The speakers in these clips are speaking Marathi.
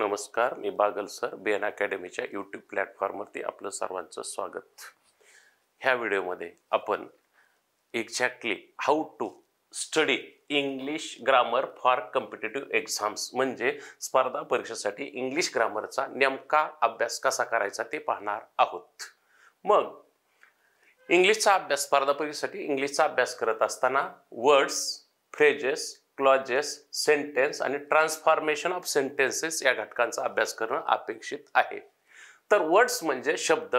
नमस्कार, मी बागल सर बीएन अकॅडमीच्या यूट्यूब प्लॅटफॉर्मवरती आपलं सर्वांचं स्वागत. ह्या व्हिडिओमध्ये आपण exactly how to study English grammar for competitive exams म्हणजे स्पर्धा परीक्षेसाठी इंग्लिश ग्रामरचा नेमका अभ्यास कसा करायचा ते पाहणार आहोत. मग इंग्लिशचा अभ्यास, स्पर्धा परीक्षेसाठी इंग्लिशचा अभ्यास करत असताना वर्ड्स, फ्रेजेस, क्लॉजेस, सेंटेन्स आणि ट्रान्सफॉर्मेशन ऑफ सेंटेन्सेस या घटकांचा अभ्यास करणं अपेक्षित आहे. तर वर्ड्स म्हणजे शब्द.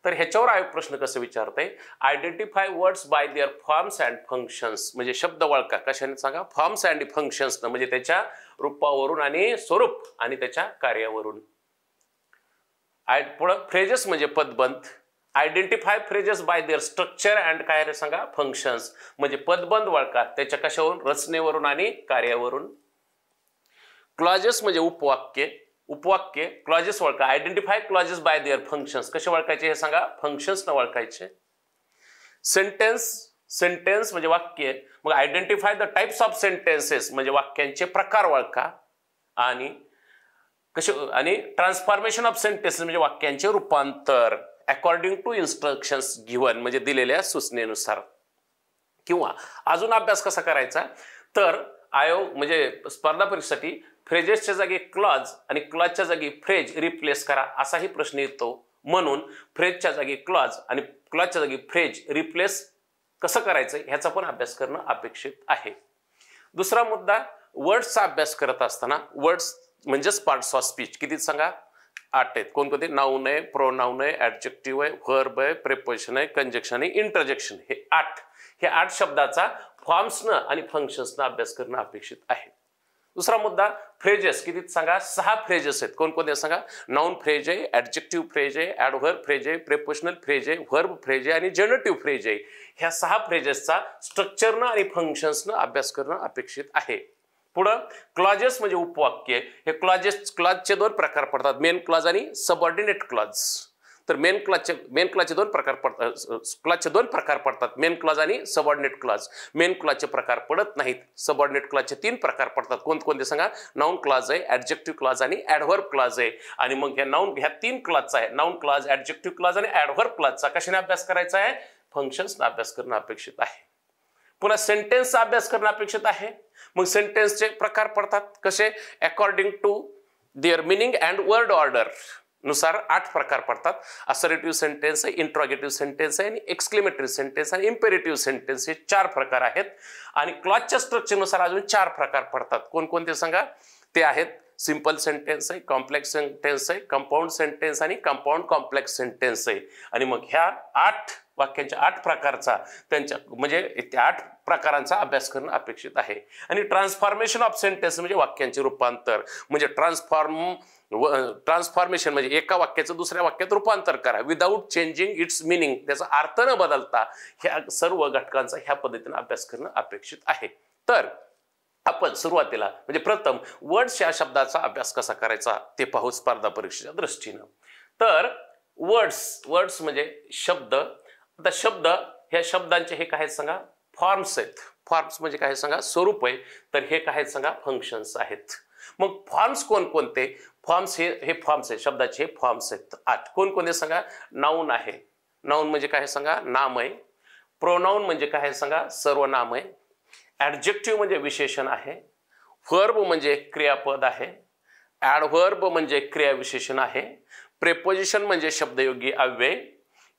तर ह्याच्यावर आयोग प्रश्न कसे विचारते, identify words by their forms and functions म्हणजे शब्द ओळखा. कशाने सांगा, फॉर्म्स अँड फंक्शन्स म्हणजे त्याच्या रूपावरून आणि स्वरूप आणि त्याच्या कार्यावरून. पुढे फ्रेजेस म्हणजे पदबंध. Identify phrases by their structure and काय रे सांगा, फंक्शन्स म्हणजे पदबंध ओळखा त्याच्या कशावरून, रचनेवरून आणि कार्यावरून. क्लॉजेस म्हणजे उपवाक्य. उपवाक्य क्लॉजेस ओळखा. Identify clauses by their functions कसे ओळखायचे हे सांगा, फंक्शन्स न ओळखायचे. सेंटेन्स, सेंटेन्स म्हणजे वाक्य. मग identify the types of sentences म्हणजे वाक्यांचे प्रकार ओळखा. आणि कसे, आणि ट्रान्सफॉर्मेशन ऑफ सेंटेन्सेस म्हणजे वाक्यांचे रूपांतर अकॉर्डिंग टू इन्स्ट्रक्शन्स गिव्हन म्हणजे दिलेल्या सूचनेनुसार. किंवा अजून अभ्यास कसा करायचा, तर आयोग म्हणजे स्पर्धा परीक्षेसाठी फ्रेजेसच्या जागी क्लॉज आणि क्लॉजच्या जागी फ्रेज रिप्लेस करा असाही प्रश्न येतो. म्हणून फ्रेजच्या जागी क्लॉज आणि क्लॉजच्या जागी फ्रेज रिप्लेस कसं करायचं ह्याचा पण अभ्यास करणं अपेक्षित आहे. दुसरा मुद्दा, वर्ड्सचा अभ्यास करत असताना वर्ड्स म्हणजेच पार्ट्स ऑफ स्पीच किती सांगा, 8 आहेत. कोणकोणते, नाऊन आहे, प्रोनाऊन आहे, ऍडजेक्टिव्ह आहे, व्हर्ब आहे, प्रेपोजिशन आहे, कंजक्शन आणि इंटरजेक्शन. हे 8 शब्दाचा फॉर्म्सनं आणि फंक्शन्सनं अभ्यास करणं अपेक्षित आहे. दुसरा मुद्दा, फ्रेजेस किती सांगा, 6 फ्रेजेस आहेत. कोणकोणते सांगा, नाऊन फ्रेज आहे, ऍडजेक्टिव्ह फ्रेज आहे, ऍडव्हर्ब फ्रेज आहे, प्रेपोजिशनल फ्रेज आहे, व्हर्ब फ्रेज आहे आणि जनरेटिव्ह फ्रेज आहे. ह्या 6 फ्रेजेसचा स्ट्रक्चरनं आणि फंक्शन्सनं अभ्यास करणं अपेक्षित आहे. पुढं क्लॉजेस म्हणजे उपवाक्य. हे क्लॉजचे 2 प्रकार पडतात, मेन क्लॉज आणि सबऑर्डिनेट क्लॉज. तर मेन क्लॉजचे 2 प्रकार पडतात, क्लॉजचे 2 प्रकार पडतात, मेन क्लॉज आणि सबऑर्डिनेट क्लॉज. मेन क्लॉजचे प्रकार पडत नाहीत. सबऑर्डिनेट क्लॉजचे 3 प्रकार पडतात. कोणते सांगा, नाऊन क्लॉज आहे, ऍडजेक्टिव्ह क्लॉज आणि ऍडव्हर्ब क्लॉज आहे. आणि मग ह्या 3 क्लॉजचा आहे, नाऊन क्लॉज, ऍडजेक्टिव्ह क्लॉज आणि ऍडव्हर्ब क्लॉजचा कशाने अभ्यास करायचा आहे, फंक्शन्सने अभ्यास करणं अपेक्षित आहे. पुन्हा सेंटेन्सचा अभ्यास करणं अपेक्षित आहे. मग सेंटेन्सचे प्रकार पडतात कसे, according to their meaning and word order नुसार 8 प्रकार पडतात. असर्टिव्ह सेंटेन्स आहे, इंट्रॉगेटिव्ह सेंटेन्स आहे आणि एक्सक्लेमेटरी सेंटेन्स आणि इम्पेरेटिव्ह सेंटेन्स हे 4 प्रकार आहेत. आणि क्लॉजच्या स्ट्रक्चरनुसार अजून 4 प्रकार पडतात. कोणकोणते सांगा, ते आहेत सिंपल सेंटेन्स आहे, कॉम्प्लेक्स सेंटेन्स आहे, कंपाऊंड सेंटेन्स आणि कंपाऊंड कॉम्प्लेक्स सेंटेन्स आहे. आणि मग ह्या 8 वाक्यांच्या 8 प्रकारचा त्यांच्या म्हणजे त्या 8 प्रकारांचा अभ्यास करणं अपेक्षित आहे. आणि ट्रान्सफॉर्मेशन ऑफ सेंटेन्स म्हणजे वाक्यांचे रूपांतर. म्हणजे ट्रान्सफॉर्मेशन म्हणजे एका वाक्याचं दुसऱ्या वाक्यात रूपांतर करा विदाऊट चेंजिंग इट्स मिनिंग, त्याचा अर्थ न बदलता. ह्या सर्व घटकांचा ह्या पद्धतीने अभ्यास करणं अपेक्षित आहे. तर आपण सुरुवातीला म्हणजे प्रथम वर्ड्स या शब्दाचा अभ्यास कसा करायचा ते पाहू स्पर्धा परीक्षेच्या दृष्टीनं. तर वर्ड्स म्हणजे शब्द. आता शब्द, ह्या शब्दांचे हे काय सांगा, फॉर्म्स आहेत. फॉर्म्स म्हणजे काय सांगा, स्वरूप आहे. तर हे काय सांगा, फंक्शन्स आहेत. मग फॉर्म्स कोणकोणते, फॉर्म्स हे फॉर्म्स आहेत, शब्दाचे हे फॉर्म्स आहेत 8. कोणकोणते सांगा, नाऊन आहे. नाऊन म्हणजे काय सांगा, नाम आहे. प्रोनाऊन म्हणजे काय सांगा, सर्वनाम आहे. ऍडजेक्टिव्ह म्हणजे विशेषण आहे. व्हर्ब म्हणजे क्रियापद आहे. ऍडव्हर्ब म्हणजे क्रियाविशेषण आहे. प्रेपोजिशन म्हणजे शब्दयोगी अव्यय.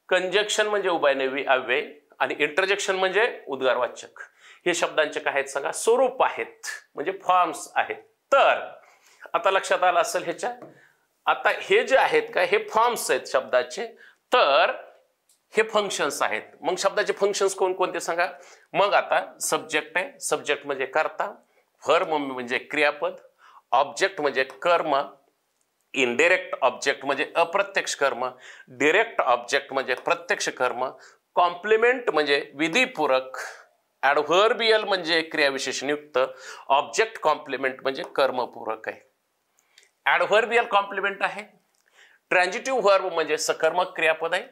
कंजक्शन म्हणजे उभयनवी अव्यय. आणि इंटरजेक्शन म्हणजे उद्गारवाचक. हे शब्दांचे काय आहेत सांगा, स्वरूप आहेत म्हणजे फॉर्म्स आहेत. तर आता लक्षात आलं असेल ह्याच्या, आता हे जे आहेत का, हे फॉर्म्स आहेत शब्दाचे. तर हे फंक्शन्स आहेत. मग शब्दाचे फंक्शन्स कोणकोणते सांगा. मग आता सब्जेक्ट आहे, सब्जेक्ट म्हणजे कर्ता. व्हर्ब म्हणजे क्रियापद. ऑब्जेक्ट म्हणजे कर्म. इनडायरेक्ट ऑब्जेक्ट म्हणजे अप्रत्यक्ष कर्म. डायरेक्ट ऑब्जेक्ट म्हणजे प्रत्यक्ष कर्म. कॉम्प्लिमेंट म्हणजे विधिपूरक. ऍडव्हर्बियल म्हणजे क्रियाविशेषणयुक्त. ऑब्जेक्ट कॉम्प्लिमेंट म्हणजे कर्मपूरक आहे. ऍडव्हर्बियल कॉम्प्लिमेंट आहे. ट्रान्झिटिव्ह व्हर्ब म्हणजे सकर्मक क्रियापद आहे.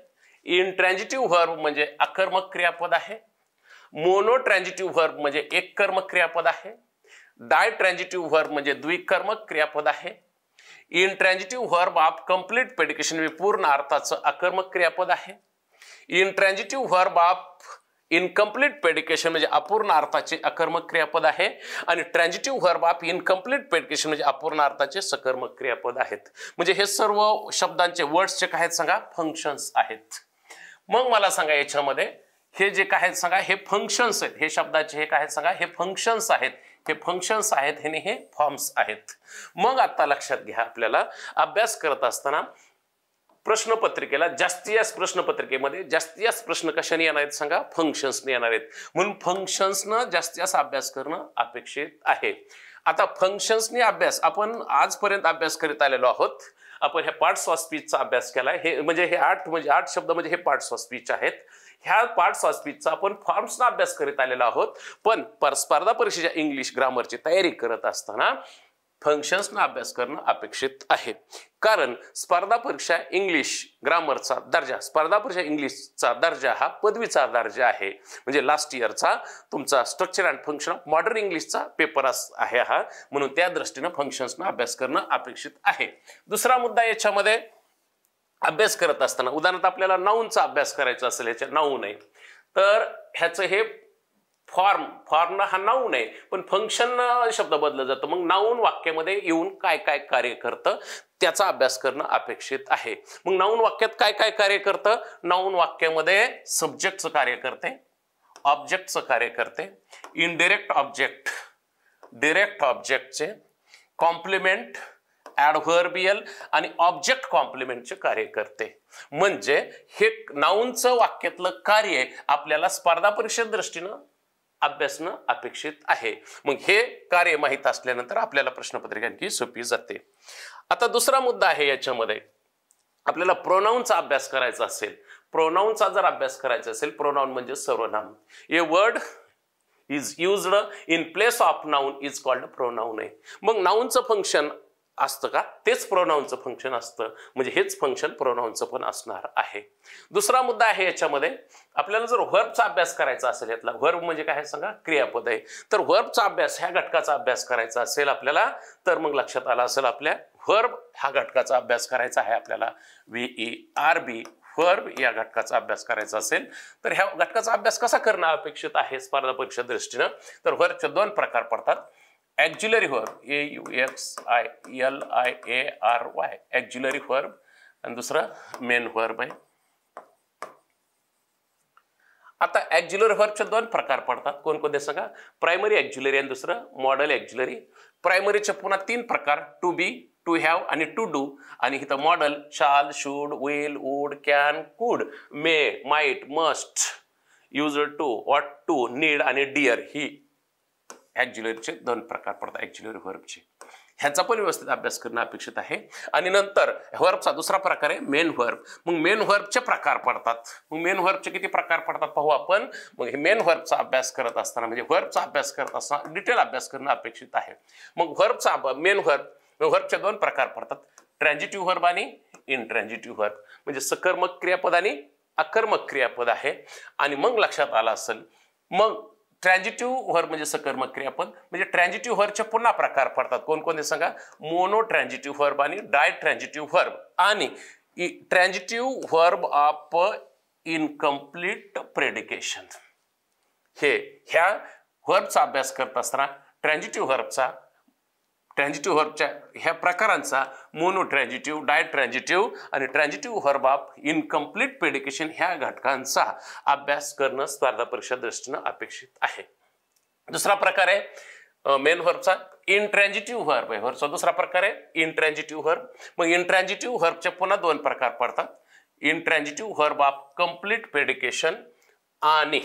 इंट्रान्झिटिव्ह व्हर्ब म्हणजे अकर्मक क्रियापद आहे. मोनोट्रान्झिटिव्ह व्हर्ब म्हणजे एक कर्मक क्रियापद आहे. डायट्रान्झिटिव्ह व्हर्ब म्हणजे द्विकर्मक क्रियापद आहे. इंट्रान्झिटिव्ह व्हर्ब ऑफ कंप्लीट प्रेडिकेशन पूर्ण अर्थाचं अकर्मक क्रियापद आहे. इंट्रान्झिटिव्ह व्हर्ब ऑफ इनकम्प्लीट प्रेडिकेशन म्हणजे अपूर्ण अर्थाचे अकर्मक क्रियापद आहे आणि ट्रान्झिटिव्ह व्हर्ब ऑफ इनकम्प्लीट प्रेडिकेशन म्हणजे अपूर्ण अर्थाचे सकर्मक क्रियापद आहेत. म्हणजे हे सर्व शब्दांचे वर्ड्सचे काय आहेत सांगा, फंक्शन्स आहेत. मग मला सांगा याच्यामध्ये हे जे काय आहेत सांगा, हे फंक्शन्स आहेत, हे शब्दाचे हे काय आहेत सांगा, हे फंक्शन्स आहेत, हे फंक्शन्स आहेत आणि हे फॉर्म्स आहेत. मग आता लक्षात घ्या, आपल्याला अभ्यास करत असताना प्रश्नपत्रिकेला जास्तीत जास्त प्रश्नपत्रिकेमध्ये जास्तीत जास्त प्रश्न कशाने येणार आहेत सांगा, फंक्शन्सने येणार आहेत. म्हणून फंक्शन्सनं जास्तीत जास्त अभ्यास करणं अपेक्षित आहे. आता फंक्शन्सने अभ्यास आपण आजपर्यंत अभ्यास करीत आलेलो आहोत. आपण हे पार्ट्स ऑफ स्पीचचा अभ्यास केलाय. हे म्हणजे हे 8 शब्द म्हणजे हे पार्ट्स ऑफ स्पीच आहेत. ह्या पार्ट्स ऑफ स्पीचचा आपण फॉर्म्सना अभ्यास करीत आलेलो आहोत. पण स्पर्धा परीक्षेच्या इंग्लिश ग्रामरची तयारी करत असताना फंक्शन्सना अभ्यास करणं अपेक्षित आहे. कारण स्पर्धा परीक्षा इंग्लिश ग्रामरचा दर्जा, स्पर्धा परीक्षा इंग्लिशचा दर्जा हा पदवीचा दर्जा आहे. म्हणजे लास्ट इयरचा तुमचा structure and function of modern इंग्लिशचा पेपर आहे हा. म्हणून त्या दृष्टीने फंक्शन्सना अभ्यास करणं अपेक्षित आहे. दुसरा मुद्दा याच्यामध्ये अभ्यास करत असताना उदाहरणार्थ आपल्याला नाऊनचा अभ्यास करायचा असेल, ह्याच्या नाऊन आहे तर ह्याचं हे फॉर्म हा नाऊन आहे पण फंक्शन शब्द बदलला जातो. मग नाऊन वाक्यामध्ये येऊन काय काय कार्य करतं त्याचा अभ्यास करणं अपेक्षित आहे. मग नाऊन वाक्यात काय काय कार्य करतं, नाऊन वाक्यामध्ये सब्जेक्टचं कार्य करते, ऑब्जेक्टचं कार्य करते, इनडायरेक्ट ऑब्जेक्ट, डायरेक्ट ऑब्जेक्टचे, कॉम्प्लिमेंट, ॲडव्हर्बियल आणि ऑब्जेक्ट कॉम्प्लिमेंटचे कार्य करते. म्हणजे हे नाऊनचं वाक्यातलं कार्य आपल्याला स्पर्धा परीक्षे दृष्टीनं अभ्यासणं अपेक्षित आहे. मग हे कार्य माहित असल्यानंतर आपल्याला प्रश्नपत्रिका आणखी सोपी जाते. आता दुसरा मुद्दा आहे याच्यामध्ये आपल्याला प्रोनाऊनचा अभ्यास करायचा असेल. प्रोनाऊनचा जर अभ्यास करायचा असेल, प्रोनाऊन म्हणजे सर्वनाम. A word is used in place of noun is called pronoun आहे. मग नाऊनचं फंक्शन असतं का, तेच प्रोनाऊनचं फंक्शन असतं. म्हणजे हेच फंक्शन प्रोनाऊनचं पण असणार आहे. दुसरा मुद्दा आहे याच्यामध्ये आपल्याला जर व्हर्बचा अभ्यास करायचा असेल, यातला व्हर्ब म्हणजे काय सांगा, क्रियापद आहे. तर व्हर्बचा अभ्यास ह्या घटकाचा अभ्यास करायचा असेल आपल्याला तर मग लक्षात आलं असेल आपल्या व्हर्ब ह्या घटकाचा अभ्यास करायचा आहे आपल्याला. VERB व्हर्ब या घटकाचा अभ्यास करायचा असेल तर ह्या घटकाचा अभ्यास कसा करणं अपेक्षित आहे स्पर्धा परीक्षा दृष्टीनं. तर व्हर्बचे 2 प्रकार पडतात. Auxiliary verb AUXILIARY auxiliary verb आणि दुसरा मेन व्हर्ब आहे. आता ॲक्झिलरी व्हर्बचे 2 प्रकार पडतात. कोणकोणते सांगा, प्रायमरी ॲक्झिलरी आणि दुसरं मॉडेल ॲक्झिलरी. प्रायमरीचे पुन्हा 3 प्रकार, टू बी, टू हॅव आणि टू डू. आणि इथं मॉडेल शाल, शुड, विल, वुड, कॅन, कुड, मे, माइट, मस्ट, युज्ड टू, ऑट टू, नीड आणि डिअर ही ॲक्झिलरीचे 2 प्रकार पडतात ॲक्झिलरी व्हर्बचे. ह्याचा पण व्यवस्थित अभ्यास करणं अपेक्षित आहे. आणि नंतर व्हर्बचा दुसरा प्रकार आहे मेन व्हर्ब. मग मेन व्हर्बचे प्रकार पडतात. मग मेन व्हर्बचे किती प्रकार पडतात पाहू आपण. मग हे मेन व्हर्बचा अभ्यास करत असताना म्हणजे व्हर्बचा अभ्यास करत असताना डिटेल अभ्यास करणं अपेक्षित आहे. मग व्हर्बचा मेन व्हर्बचे 2 प्रकार पडतात, ट्रान्झिटिव्ह व्हर्ब आणि इनट्रान्झिटिव्ह व्हर्ब. म्हणजे सकर्मक क्रियापद आणि अकर्मक क्रियापद आहे. आणि मग लक्षात आलं असेल मग ट्रान्झिटिव्ह व्हर्ब म्हणजे सकर्मक क्रियापद. म्हणजे ट्रान्झिटिव्ह व्हर्बचे पुन्हा प्रकार पडतात. कोणकोणते सांगा, मोनो ट्रान्झिटिव्ह व्हर्ब आणि डाय ट्रान्झिटिव्ह व्हर्ब आणि ट्रान्झिटिव्ह व्हर्ब ऑफ इनकम्प्लीट प्रेडिकेशन. ह्या व्हर्बचा अभ्यास करत असताना ट्रान्झिटिव्ह व्हर्बच्या ह्या प्रकारांचा मोनो ट्रान्झिटिव्ह, डाय ट्रान्झिटिव्ह आणि ट्रान्झिटिव्ह व्हर्ब ऑफ इनकम्प्लीट प्रेडिकेशन ह्या घटकांचा अभ्यास करणं स्पर्धा परीक्षा दृष्टीनं अपेक्षित आहे. दुसरा प्रकार आहे मेन व्हर्बचा इनट्रान्झिटिव्ह व्हर्ब आहे. व्हर्बचा दुसरा प्रकार आहे इनट्रान्झिटिव्ह व्हर्ब. मग इनट्रान्झिटिव्ह व्हर्बचे पुन्हा 2 प्रकार पडतात, इनट्रान्झिटिव्ह व्हर्ब ऑफ कंप्लीट प्रेडिकेशन आणि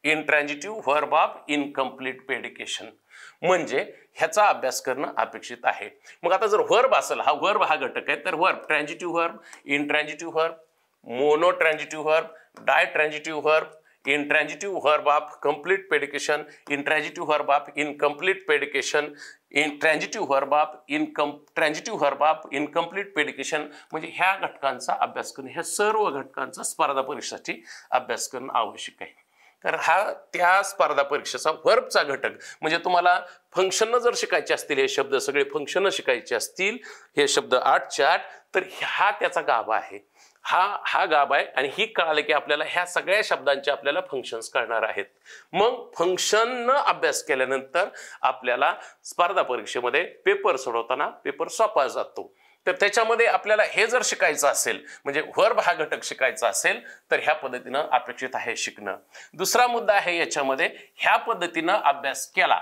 इनट्रान्झिटिव्ह व्हर्ब ऑफ इनकम्प्लीट प्रेडिकेशन. म्हणजे ह्याचा अभ्यास करणं अपेक्षित आहे. मग आता जर व्हर्ब असेल, हा व्हर्ब हा घटक आहे तर verb transitive verb, intransitive verb, monotransitive verb, ditransitive verb, intransitive verb of complete predication, intransitive verb of incomplete predication, transitive verb of incomplete predication. म्हणजे ह्या घटकांचा अभ्यास करणं, ह्या सर्व घटकांचा स्पर्धा परीक्षेसाठी अभ्यास करणं आवश्यक आहे. तर हा त्या स्पर्धा परीक्षेचा व्हर्बचा घटक. म्हणजे तुम्हाला फंक्शन जर शिकायचे असतील, हे शब्द सगळे फंक्शन शिकायचे असतील, हे शब्द 8च्या 8, तर हा त्याचा गाभा आहे. हा गाभा आहे. आणि ही कळालं की आपल्याला ह्या सगळ्या शब्दांचे आपल्याला फंक्शन्स कळणार आहेत. मग फंक्शन अभ्यास केल्यानंतर आपल्याला स्पर्धा परीक्षेमध्ये पेपर सोडवताना पेपर सोपा जातो. तर त्याच्यामध्ये आपल्याला हे जर शिकायचं असेल, म्हणजे व्हर्ब हा घटक शिकायचा असेल, तर ह्या पद्धतीनं अपेक्षित आहे शिकणं. दुसरा मुद्दा आहे याच्यामध्ये, ह्या पद्धतीनं अभ्यास केला,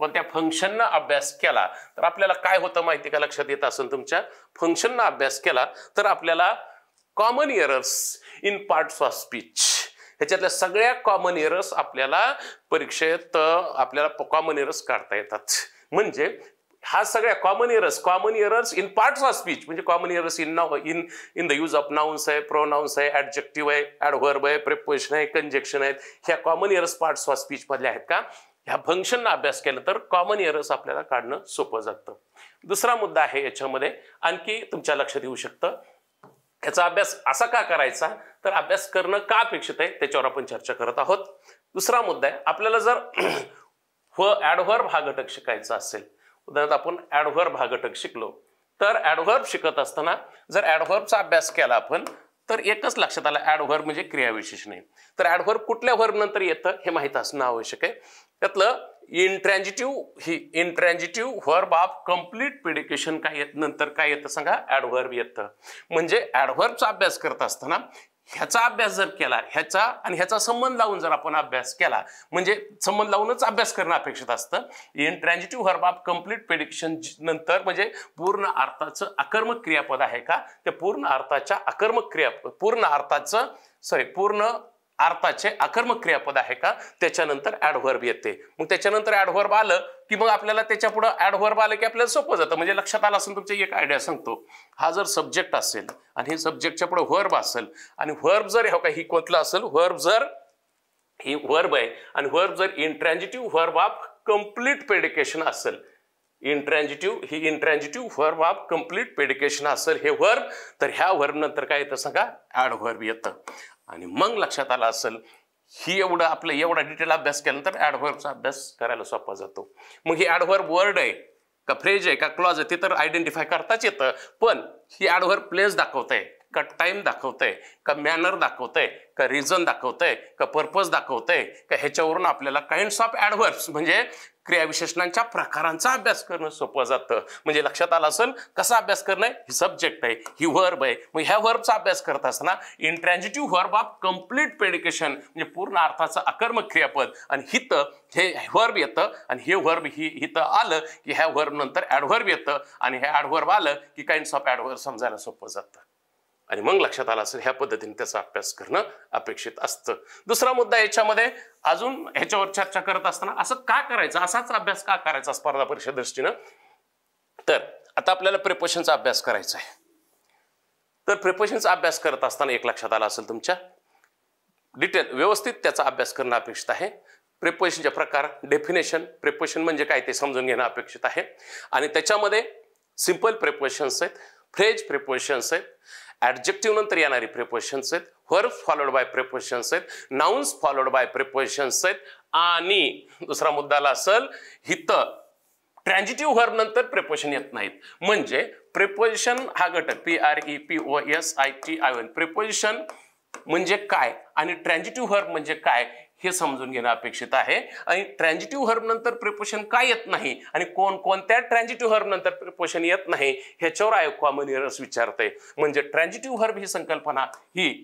कोणत्या फंक्शननं अभ्यास केला तर आपल्याला काय होतं माहिती का, लक्षात येत असेल तुमच्या, फंक्शननं अभ्यास केला तर आपल्याला common errors in parts of speech, ह्याच्यातल्या सगळ्या कॉमन एरर्स आपल्याला परीक्षेत आपल्याला कॉमन एरर्स काढता येतात. म्हणजे हा सगळ्या common errors in parts of speech, म्हणजे common errors in the use of nouns आहे, प्रोनाउन्स आहे, ऍडजेक्टिव्ह आहे, ऍडव्हर्ब आहे, प्रिपोजिशन आहे, कंजक्शन आहेत, ह्या common errors parts of speech मधल्या आहेत का, ह्या फंक्शनना अभ्यास केला तर कॉमन एरर्स आपल्याला काढणं सोपं जातं. दुसरा मुद्दा आहे याच्यामध्ये, आणखी तुमच्या लक्षात येऊ शकतं, याचा अभ्यास असा का करायचा, तर अभ्यास करणं का अपेक्षित आहे त्याच्यावर आपण चर्चा करत आहोत. दुसरा मुद्दा आहे, आपल्याला जर ऍडव्हर्ब हा घटक शिकायचा असेल, उदाहरणार्थ आपण ऍडव्हर्ब हा घटक शिकलो, तर ऍडव्हर्ब शिकत असताना जर ऍडव्हर्बचा अभ्यास केला आपण, तर एकच लक्षात आलं, ऍडव्हर्ब म्हणजे क्रियाविशेषण आहे. तर ऍडव्हर्ब कुठल्या व्हर्ब नंतर येतं हे माहित असणं आवश्यक आहे. त्यातलं इंट्रॅन्जिटिव्ह व्हर्ब ऑफ कंप्लीट प्रिडिकेशन काय येत, नंतर काय येतं सांगा, ऍडव्हर्ब येतं. म्हणजे ऍडव्हर्बचा अभ्यास करत असताना ह्याचा अभ्यास जर केला, ह्याचा आणि ह्याचा संबंध लावून जर आपण अभ्यास केला, म्हणजे संबंध लावूनच अभ्यास करणं अपेक्षित असतं. इंट्रॅन्जिटिव्ह व्हर्ब ऑफ कंप्लीट प्रिडिक्शन नंतर म्हणजे पूर्ण अर्थाचं आकर्मक क्रियापद आहे का, त्या पूर्ण अर्थाच्या आकर्मक क्रियापद, पूर्ण अर्थाचे आकर्मक क्रियापद आहे का, त्याच्यानंतर ऍडव्हर्ब येते. मग त्याच्यानंतर ऍडव्हर्ब आलं की मग आपल्याला त्याच्या पुढे ऍडव्हर्ब आलं की आपल्याला सोपं जातं. म्हणजे लक्षात आलं असेल तुमची एक आयडिया सांगतो, हा जर सब्जेक्ट असेल आणि हे सब्जेक्टच्या पुढे व्हर्ब असेल, आणि व्हर्ब जर ही कोणतं असेल, व्हर्ब जर ही व्हर्ब आहे आणि व्हर्ब जर इंट्रॅन्जिटिव्ह व्हर्ब ऑफ कंप्लीट प्रेडिकेशन असेल, इंट्रॅन्जिटिव्ह व्हर्ब ऑफ कंप्लीट प्रेडिकेशन असेल हे व्हर्ब, तर ह्या व्हर्ब नंतर काय येतं सांगा, ऍडव्हर्ब येतं. आणि मग लक्षात आलं असेल, ही एवढा डिटेल अभ्यास केल्यानंतर ऍडव्हर्बचा अभ्यास करायला सोपा जातो. मग ही ऍडव्हर्ब वर्ड आहे का, फ्रेज आहे का, क्लॉज आहे, ते तर आयडेंटिफाय करताच येतं. पण ही ऍडव्हर्ब प्लेस दाखवतंय का, टाइम दाखवतंय का, मॅनर दाखवतंय का, रिझन दाखवतंय का, पर्पज दाखवतंय का, ह्याच्यावरून आपल्याला काइंड्स ऑफ ऍडव्हर्ब्स म्हणजे क्रियाविशेषणांच्या प्रकारांचा अभ्यास करणं सोपं जातं. म्हणजे लक्षात आलं असेल कसा अभ्यास करणं, ही सब्जेक्ट आहे, ही व्हर्ब आहे. मग ह्या व्हर्बचा अभ्यास करत असताना इंट्रॅन्जिटिव्ह व्हर्ब ऑफ कंप्लीट प्रेडिकेशन म्हणजे पूर्ण अर्थाचं आकर्मक क्रियापद, आणि हिथं हे व्हर्ब येतं, आणि हे व्हर्ब हिथं आलं की ह्या व्हर्ब नंतर ऍडव्हर्ब येतं, आणि हे ऍडव्हर्ब आलं की काइंड्स ऑफ ऍडव्हर्ब समजायला सोपं जातं. आणि मग लक्षात आलं असेल ह्या पद्धतीने त्याचा अभ्यास करणं अपेक्षित असतं. दुसरा मुद्दा याच्यामध्ये अजून ह्याच्यावर चर्चा करत असताना, असं का करायचं, असाच अभ्यास का करायचा स्पर्धा परीक्षा दृष्टीनं, तर आता आपल्याला प्रिपोजिशनचा अभ्यास करायचा आहे. तर प्रिपोजिशनचा अभ्यास करत असताना एक लक्षात आलं असेल तुमच्या, डिटेल व्यवस्थित त्याचा अभ्यास करणं अपेक्षित आहे. प्रिपोजिशनचे प्रकार, डेफिनेशन, प्रिपोजिशन म्हणजे काय ते समजून घेणं अपेक्षित आहे. आणि त्याच्यामध्ये सिंपल प्रिपोजिशन्स आहेत, फ्रेज प्रिपोजिशन्स आहेत, ऍडजेक्टिव्ह नंतर येणारी प्रिपोजिशन्स आहेत, व्हर्ब्स फॉलोड बाय प्रिपोजिशन्स आहेत, नाउन्स फॉलोड बाय प्रिपोजिशन्स आहेत, आणि दुसरा मुद्दाला असेल हिथं ट्रान्झिटिव्ह व्हर्ब नंतर प्रिपोजिशन येत नाहीत. म्हणजे प्रिपोजिशन हा घटक PREPOSITION प्रिपोजिशन म्हणजे काय आणि ट्रान्झिटिव्ह व्हर्ब म्हणजे काय हे समजून घेणं अपेक्षित आहे. आणि ट्रान्झिटिव्ह व्हर्ब नंतर प्रिपोजिशन काय येत नाही आणि कोणत्या ट्रान्झिटिव्ह व्हर्ब नंतर प्रिपोजिशन येत नाही ह्याच्यावर आयोग कॉमन एरर्स विचारते. म्हणजे ट्रान्झिटिव्ह व्हर्ब ही संकल्पना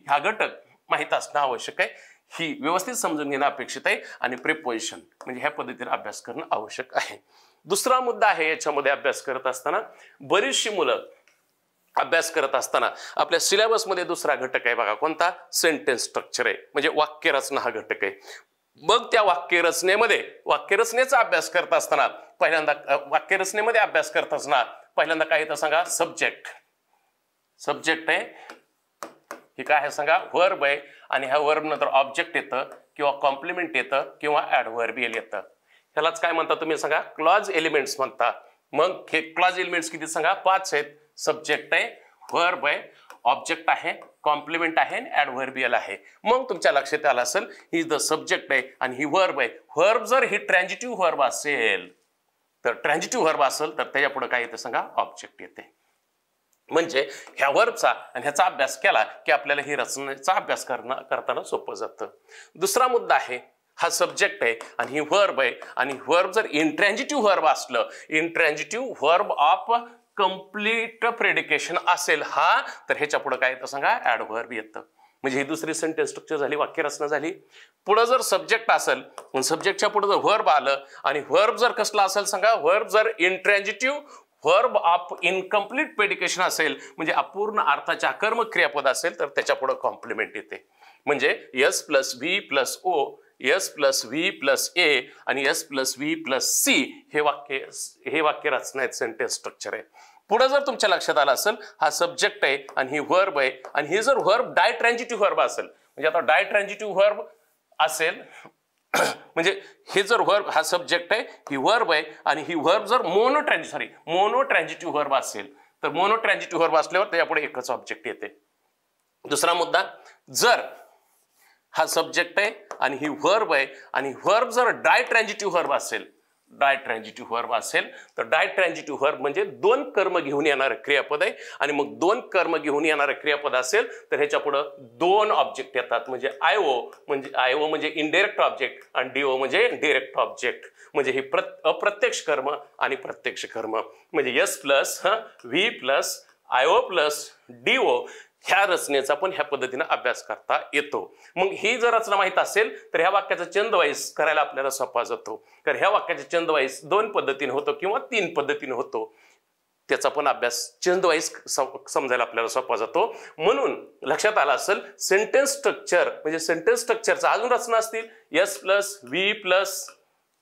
हा घटक माहित असणं आवश्यक आहे, ही व्यवस्थित समजून घेणं अपेक्षित आहे. आणि प्रिपोजिशन म्हणजे ह्या पद्धतीने अभ्यास करणं आवश्यक आहे. दुसरा मुद्दा आहे याच्यामध्ये अभ्यास करत असताना, बरीचशी मुलं अभ्यास करत असताना आपल्या सिलेबसमध्ये दुसरा घटक आहे बघा, कोणता, सेंटेन्स स्ट्रक्चर आहे, म्हणजे वाक्य रचना हा घटक आहे. मग त्या वाक्यरचनेचा अभ्यास करत असताना पहिल्यांदा वाक्यरचनेमध्ये अभ्यास करत असताना पहिल्यांदा काय येतं सांगा, सब्जेक्ट आहे, हे काय आहे सांगा, व्हर्ब आहे, आणि ह्या व्हर्ब नंतर ऑब्जेक्ट येतं किंवा कॉम्प्लिमेंट येतं किंवा ऍडव्हर्बियल येतं. ह्यालाच काय म्हणता तुम्ही सांगा, क्लॉज एलिमेंट्स म्हणता. मग हे क्लॉज एलिमेंट्स किती सांगा, 5 आहेत. सब्जेक्ट आहे, व्हर्ब आहे, ऑब्जेक्ट आहे, कॉम्प्लिमेंट आहे आणि ॲडव्हर्बियल आहे. मग तुमच्या लक्षात आलं असेल ही द सब्जेक्ट आहे आणि ही वर्ब आहे. वर्ब जर ही ट्रान्झिटिव्ह वर्ब असेल तर ट्रान्झिटिव्ह वर्ब असेल तर त्याच्या पुढे काय येते सांगा, ऑब्जेक्ट येते. म्हणजे ह्या वर्बचा आणि ह्याचा अभ्यास केला की आपल्याला ही रचनेचा अभ्यास करताना सोपं जातं. दुसरा मुद्दा आहे, हा सब्जेक्ट आहे आणि ही वर्ब आहे आणि वर्ब जर इंट्रान्झिटिव्ह वर्ब असलं, इंट्रान्झिटिव्ह वर्ब ऑफ कंप्लीट प्रेडिकेशन असेल हा, तर ह्याच्या पुढे काय येतं सांगा, ॲडव्हर्ब येतं. म्हणजे ही दुसरी सेंटेन्स स्ट्रक्चर झाली, वाक्यरचना झाली. पुढे जर सब्जेक्ट असेल, सब्जेक्टच्या पुढे जर वर्ब आलं आणि वर्ब जर कसला असेल सांगा, वर्ब जर इंट्रान्झिटिव्ह वर्ब ऑफ इनकम्प्लीट प्रेडिकेशन असेल, म्हणजे अपूर्ण अर्थाचे अकर्मक क्रियापद असेल, तर त्याच्या पुढे कॉम्प्लिमेंट येते. म्हणजे S plus V plus O, S plus V plus A आणि S plus V plus C हे वाक्य रचना सेंटेन्स स्ट्रक्चर आहे. पुढे जर तुमच्या लक्षात आलं असेल हा सब्जेक्ट आहे आणि ही वर्ब आहे आणि ही जर वर्ब डायट्रान्झिटिव्ह वर्ब असेल, म्हणजे आता डायट्रान्झिटिव्ह वर्ब असेल म्हणजे हे जर वर्ब हा सब्जेक्ट आहे, ही वर्ब आहे आणि ही वर्ब जर मोनोट्रान्झिटिव्ह वर्ब असेल तर मोनोट्रान्झिटिव्ह वर्ब असल्यावर त्याच्यापुढे एकच ऑब्जेक्ट येते. दुसरा मुद्दा, जर हा सब्जेक्ट आहे आणि ही वर्ब आहे आणि वर्ब जर डायट्रान्झिटिव्ह वर्ब असेल, तर डायट्रान्झिटिव्ह वर्ब म्हणजे दोन कर्म घेऊन येणारं क्रियापद आहे आणि मग दोन कर्म घेऊन येणारं क्रियापद असेल तर ह्याच्या पुढे दोन ऑब्जेक्ट येतात. म्हणजे आयओ म्हणजे इनडायरेक्ट ऑब्जेक्ट आणि डीओ म्हणजे डायरेक्ट ऑब्जेक्ट. म्हणजे हे अप्रत्यक्ष कर्म आणि प्रत्यक्ष कर्म. म्हणजे S plus V plus IO plus DO ह्या रचनेचा पण ह्या पद्धतीने अभ्यास करता येतो. मग ही जर रचना माहित असेल तर ह्या वाक्याचा छंदवाईज करायला आपल्याला सोपा जातो. कारण ह्या वाक्याचा छंदवाईज दोन पद्धतीने होतो किंवा तीन पद्धतीने होतो. त्याचा पण अभ्यास छंदवाईज समजायला आपल्याला सोपा जातो. म्हणून लक्षात आलं असेल सेंटेन्स स्ट्रक्चर म्हणजे सेंटेन्स स्ट्रक्चरचा अजून रचना असतील, एस प्लस व्ही प्लस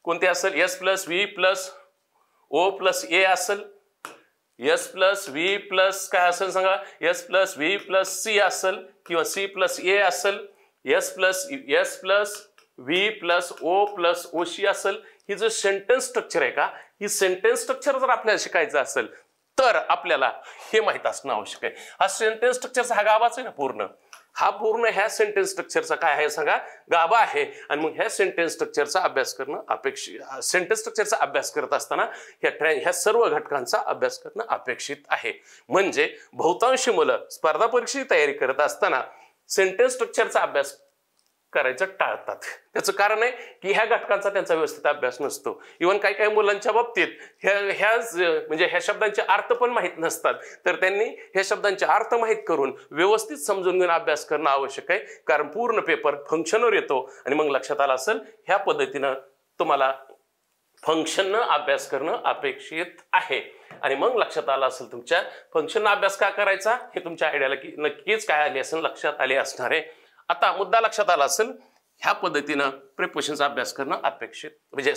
कोणते असेल, S plus V plus O plus A असेल, एस प्लस व्ही प्लस काय असेल सांगा, S plus V plus C असेल किंवा सी प्लस ए असेल, S plus V plus O plus O C असेल. ही जो सेंटेन्स स्ट्रक्चर आहे का, ही सेंटेन्स स्ट्रक्चर जर आपल्याला शिकायचं असेल तर आपल्याला हे माहित असणं आवश्यक आहे. हा सेंटेन्स स्ट्रक्चरचा हा गाभाच आहे ना, पूर्ण ह्या सेंटेन्स स्ट्रक्चरचा काय आहे सांगा, गाभा आहे. आणि मग ह्या सेंटेन्स स्ट्रक्चरचा अभ्यास करणं अपेक्षित, सेंटेन्स स्ट्रक्चरचा अभ्यास करत असताना ह्या सर्व घटकांचा अभ्यास करणं अपेक्षित आहे. म्हणजे बहुतांश मुलं स्पर्धा परीक्षेची तयारी करत असताना सेंटेन्स स्ट्रक्चरचा अभ्यास करायचं टाळतात. त्याचं कारण आहे की ह्या घटकांचा त्यांचा व्यवस्थित अभ्यास नसतो. इव्हन काही मुलांच्या बाबतीत ह्या शब्दांचे अर्थ पण माहीत नसतात, तर त्यांनी ह्या शब्दांचे अर्थ माहीत करून व्यवस्थित समजून घेऊन अभ्यास करणं आवश्यक आहे. कारण पूर्ण पेपर फंक्शनवर येतो आणि मग लक्षात आलं असेल ह्या पद्धतीनं तुम्हाला फंक्शननं अभ्यास करणं अपेक्षित आहे. आणि मग लक्षात आलं असेल तुमच्या फंक्शननं अभ्यास का करायचा हे तुमच्या आयडियाला की नक्कीच काय आले असेल, लक्षात आले असणार आहे. आता मुद्दा लक्षात आला असेल, ह्या पद्धतीनं प्रिपोजिशनचा अभ्यास करणं अपेक्षित म्हणजे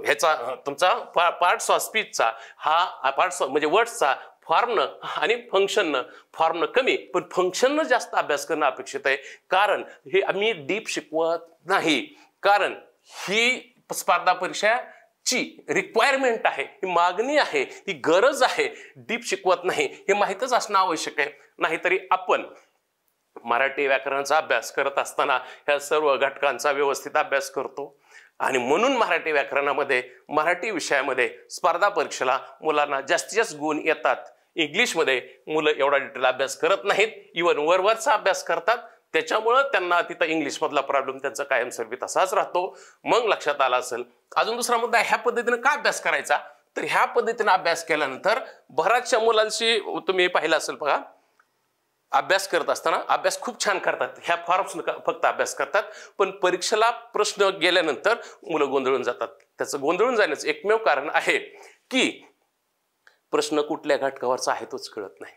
ह्याचा तुमचा पार्ट्स ऑफ स्पीचचा हा पार्ट्स म्हणजे वर्ड्सचा फॉर्मनं आणि फंक्शननं, फॉर्मनं कमी पण फंक्शननं जास्त अभ्यास करणं अपेक्षित आहे. कारण हे आम्ही डीप शिकवत नाही, कारण ही स्पर्धा परीक्षाची रिक्वायरमेंट आहे, ही मागणी आहे, ही गरज आहे. डीप शिकवत नाही हे माहीतच असणं आवश्यक आहे. नाहीतरी आपण मराठी व्याकरणाचा अभ्यास करत असताना ह्या सर्व घटकांचा व्यवस्थित अभ्यास करतो आणि म्हणून मराठी व्याकरणामध्ये, मराठी विषयामध्ये स्पर्धा परीक्षेला मुलांना जास्तीत जास्त गुण येतात. इंग्लिशमध्ये मुलं एवढा डिटेल अभ्यास करत नाहीत, इव्हन वरवरचा अभ्यास करतात. त्याच्यामुळं त्यांना तिथं इंग्लिशमधला प्रॉब्लेम त्यांचा कायमस्वरूपी तसाच राहतो. मग लक्षात आला असेल. अजून दुसरा मुद्दा, ह्या पद्धतीने का अभ्यास करायचा, तर ह्या पद्धतीने अभ्यास केल्यानंतर बऱ्याचशा मुलांशी तुम्ही पाहिलं असेल बघा, अभ्यास करत असताना अभ्यास खूप छान करतात, ह्या फॉर्म्स फक्त अभ्यास करतात, पण परीक्षेला प्रश्न गेल्यानंतर मुलं गोंधळून जातात. त्याचं गोंधळून जाण्याचं एकमेव कारण आहे की प्रश्न कुठल्या घटकावरचा आहे तोच कळत नाही.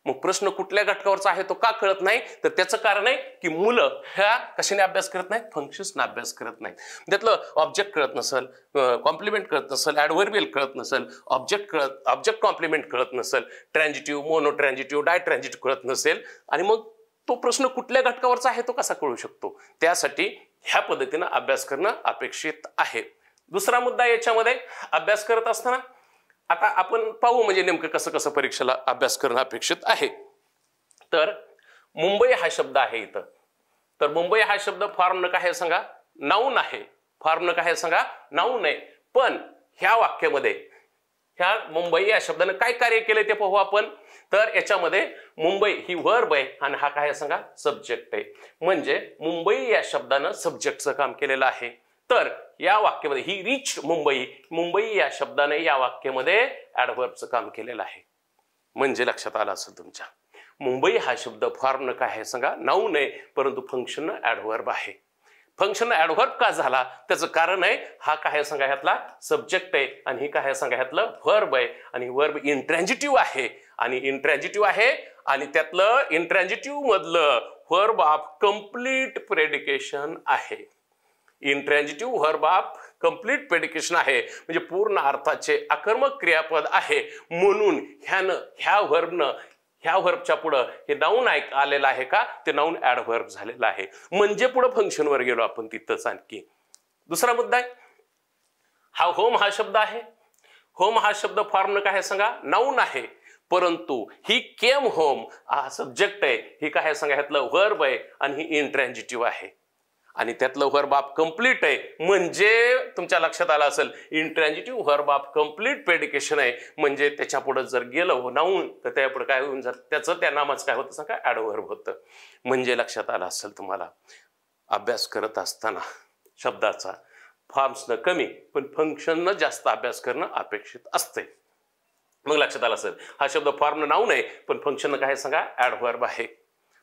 मग प्रश्न कुठल्या घटकावरचा आहे तो का कळत नाही, तर त्याचं कारण आहे की मुलं ह्या कशाने अभ्यास करत नाहीत, फंक्शन्सने अभ्यास करत नाहीत. त्यातलं ऑब्जेक्ट कळत नसेल, कॉम्प्लिमेंट कळत नसेल, ॲडव्हर्बियल कळत नसेल, ऑब्जेक्ट कॉम्प्लिमेंट कळत नसेल, ट्रान्झिटिव्ह, मोनोट्रान्झिटिव्ह, डायट्रान्झिटिव्ह कळत नसेल आणि मग तो प्रश्न कुठल्या घटकावरचा आहे तो कसा कळू शकतो. त्यासाठी ह्या पद्धतीनं अभ्यास करणं अपेक्षित आहे. दुसरा मुद्दा याच्यामध्ये अभ्यास करत असताना आता आपण पाहू म्हणजे नेमकं कसं परीक्षेला अभ्यास करणं अपेक्षित आहे. तर मुंबई हा शब्द आहे इथं, तर मुंबई हा शब्द फॉर्म काय आहे सांगा, नाऊन आहे. फॉर्म काय आहे सांगा, नाऊन आहे. पण ह्या वाक्यामध्ये ह्या मुंबई या शब्दाने काय कार्य केले ते पाहू आपण. तर याच्यामध्ये मुंबई ही वर्ब आहे आणि हा काय सांगा, सब्जेक्ट आहे. म्हणजे मुंबई या शब्दानं सब्जेक्टचं काम केलेलं आहे. तर या वाक्यामध्ये ही रिच मुंबई, मुंबई या शब्दाने या वाक्यामध्ये ऍडव्हर्बचं काम केलेलं आहे. म्हणजे लक्षात आलं असेल तुमच्या, मुंबई हा शब्द फॉर्म काय आहे सांगा, नाऊन आहे, परंतु फंक्शन ऍडव्हर्ब आहे. फंक्शन ऍडव्हर्ब का झाला त्याचं कारण आहे, हा काय सांगा ह्यातला सब्जेक्ट आहे आणि ही काय सांगा ह्यातलं वर्ब आहे. आणि वर्ब इंट्रॅन्जिटिव्ह आहे आणि इंट्रॅन्जिटिव्ह आहे आणि त्यातलं इंट्रॅन्जिटिव्ह मधलं वर्ब ऑफ कंप्लीट प्रेडिकेशन आहे. इंट्रॅन्जिटिव्ह वर्ब ऑफ कंप्लीट प्रेडिकेशन आहे, म्हणजे पूर्ण अर्थाचे आकर्मक क्रियापद आहे. म्हणून ह्या वर्बच्या पुढं हे नाऊन आलेलं आहे का, ते नाऊन ऍडव्हर्ब झालेलं आहे. म्हणजे पुढे फंक्शनवर गेलो आपण तिथंच. आणखी दुसरा मुद्दा आहे, हा होम हा शब्द आहे. होम हा शब्द फॉर्म काय सांगा, नाऊन आहे, परंतु ही केम होम हा सब्जेक्ट आहे. ही काय सांगा ह्यातलं वर्ब आहे आणि ही इंट्रॅन्जिटिव्ह आहे आणि त्यातलं वर्ब ऑफ कंप्लीट आहे. म्हणजे तुमच्या लक्षात आलं असेल, इंट्रॅन्जिटिव्ह वर्ब ऑफ कंप्लीट प्रेडिकेशन आहे. म्हणजे त्याच्या पुढे जर गेलं नाऊन तर त्या पुढे काय होऊन जात, त्याचं त्या नामाचं काय होतं सांगा, ऍडव्हर्ब होतं. म्हणजे लक्षात आलं असेल तुम्हाला, अभ्यास करत असताना शब्दाचा फॉर्म्सनं कमी पण फंक्शननं जास्त अभ्यास करणं अपेक्षित असते. मग लक्षात आलं असेल, हा शब्द फॉर्म नाऊन आहे पण फंक्शन काय सांगा, ऍडव्हर्ब आहे.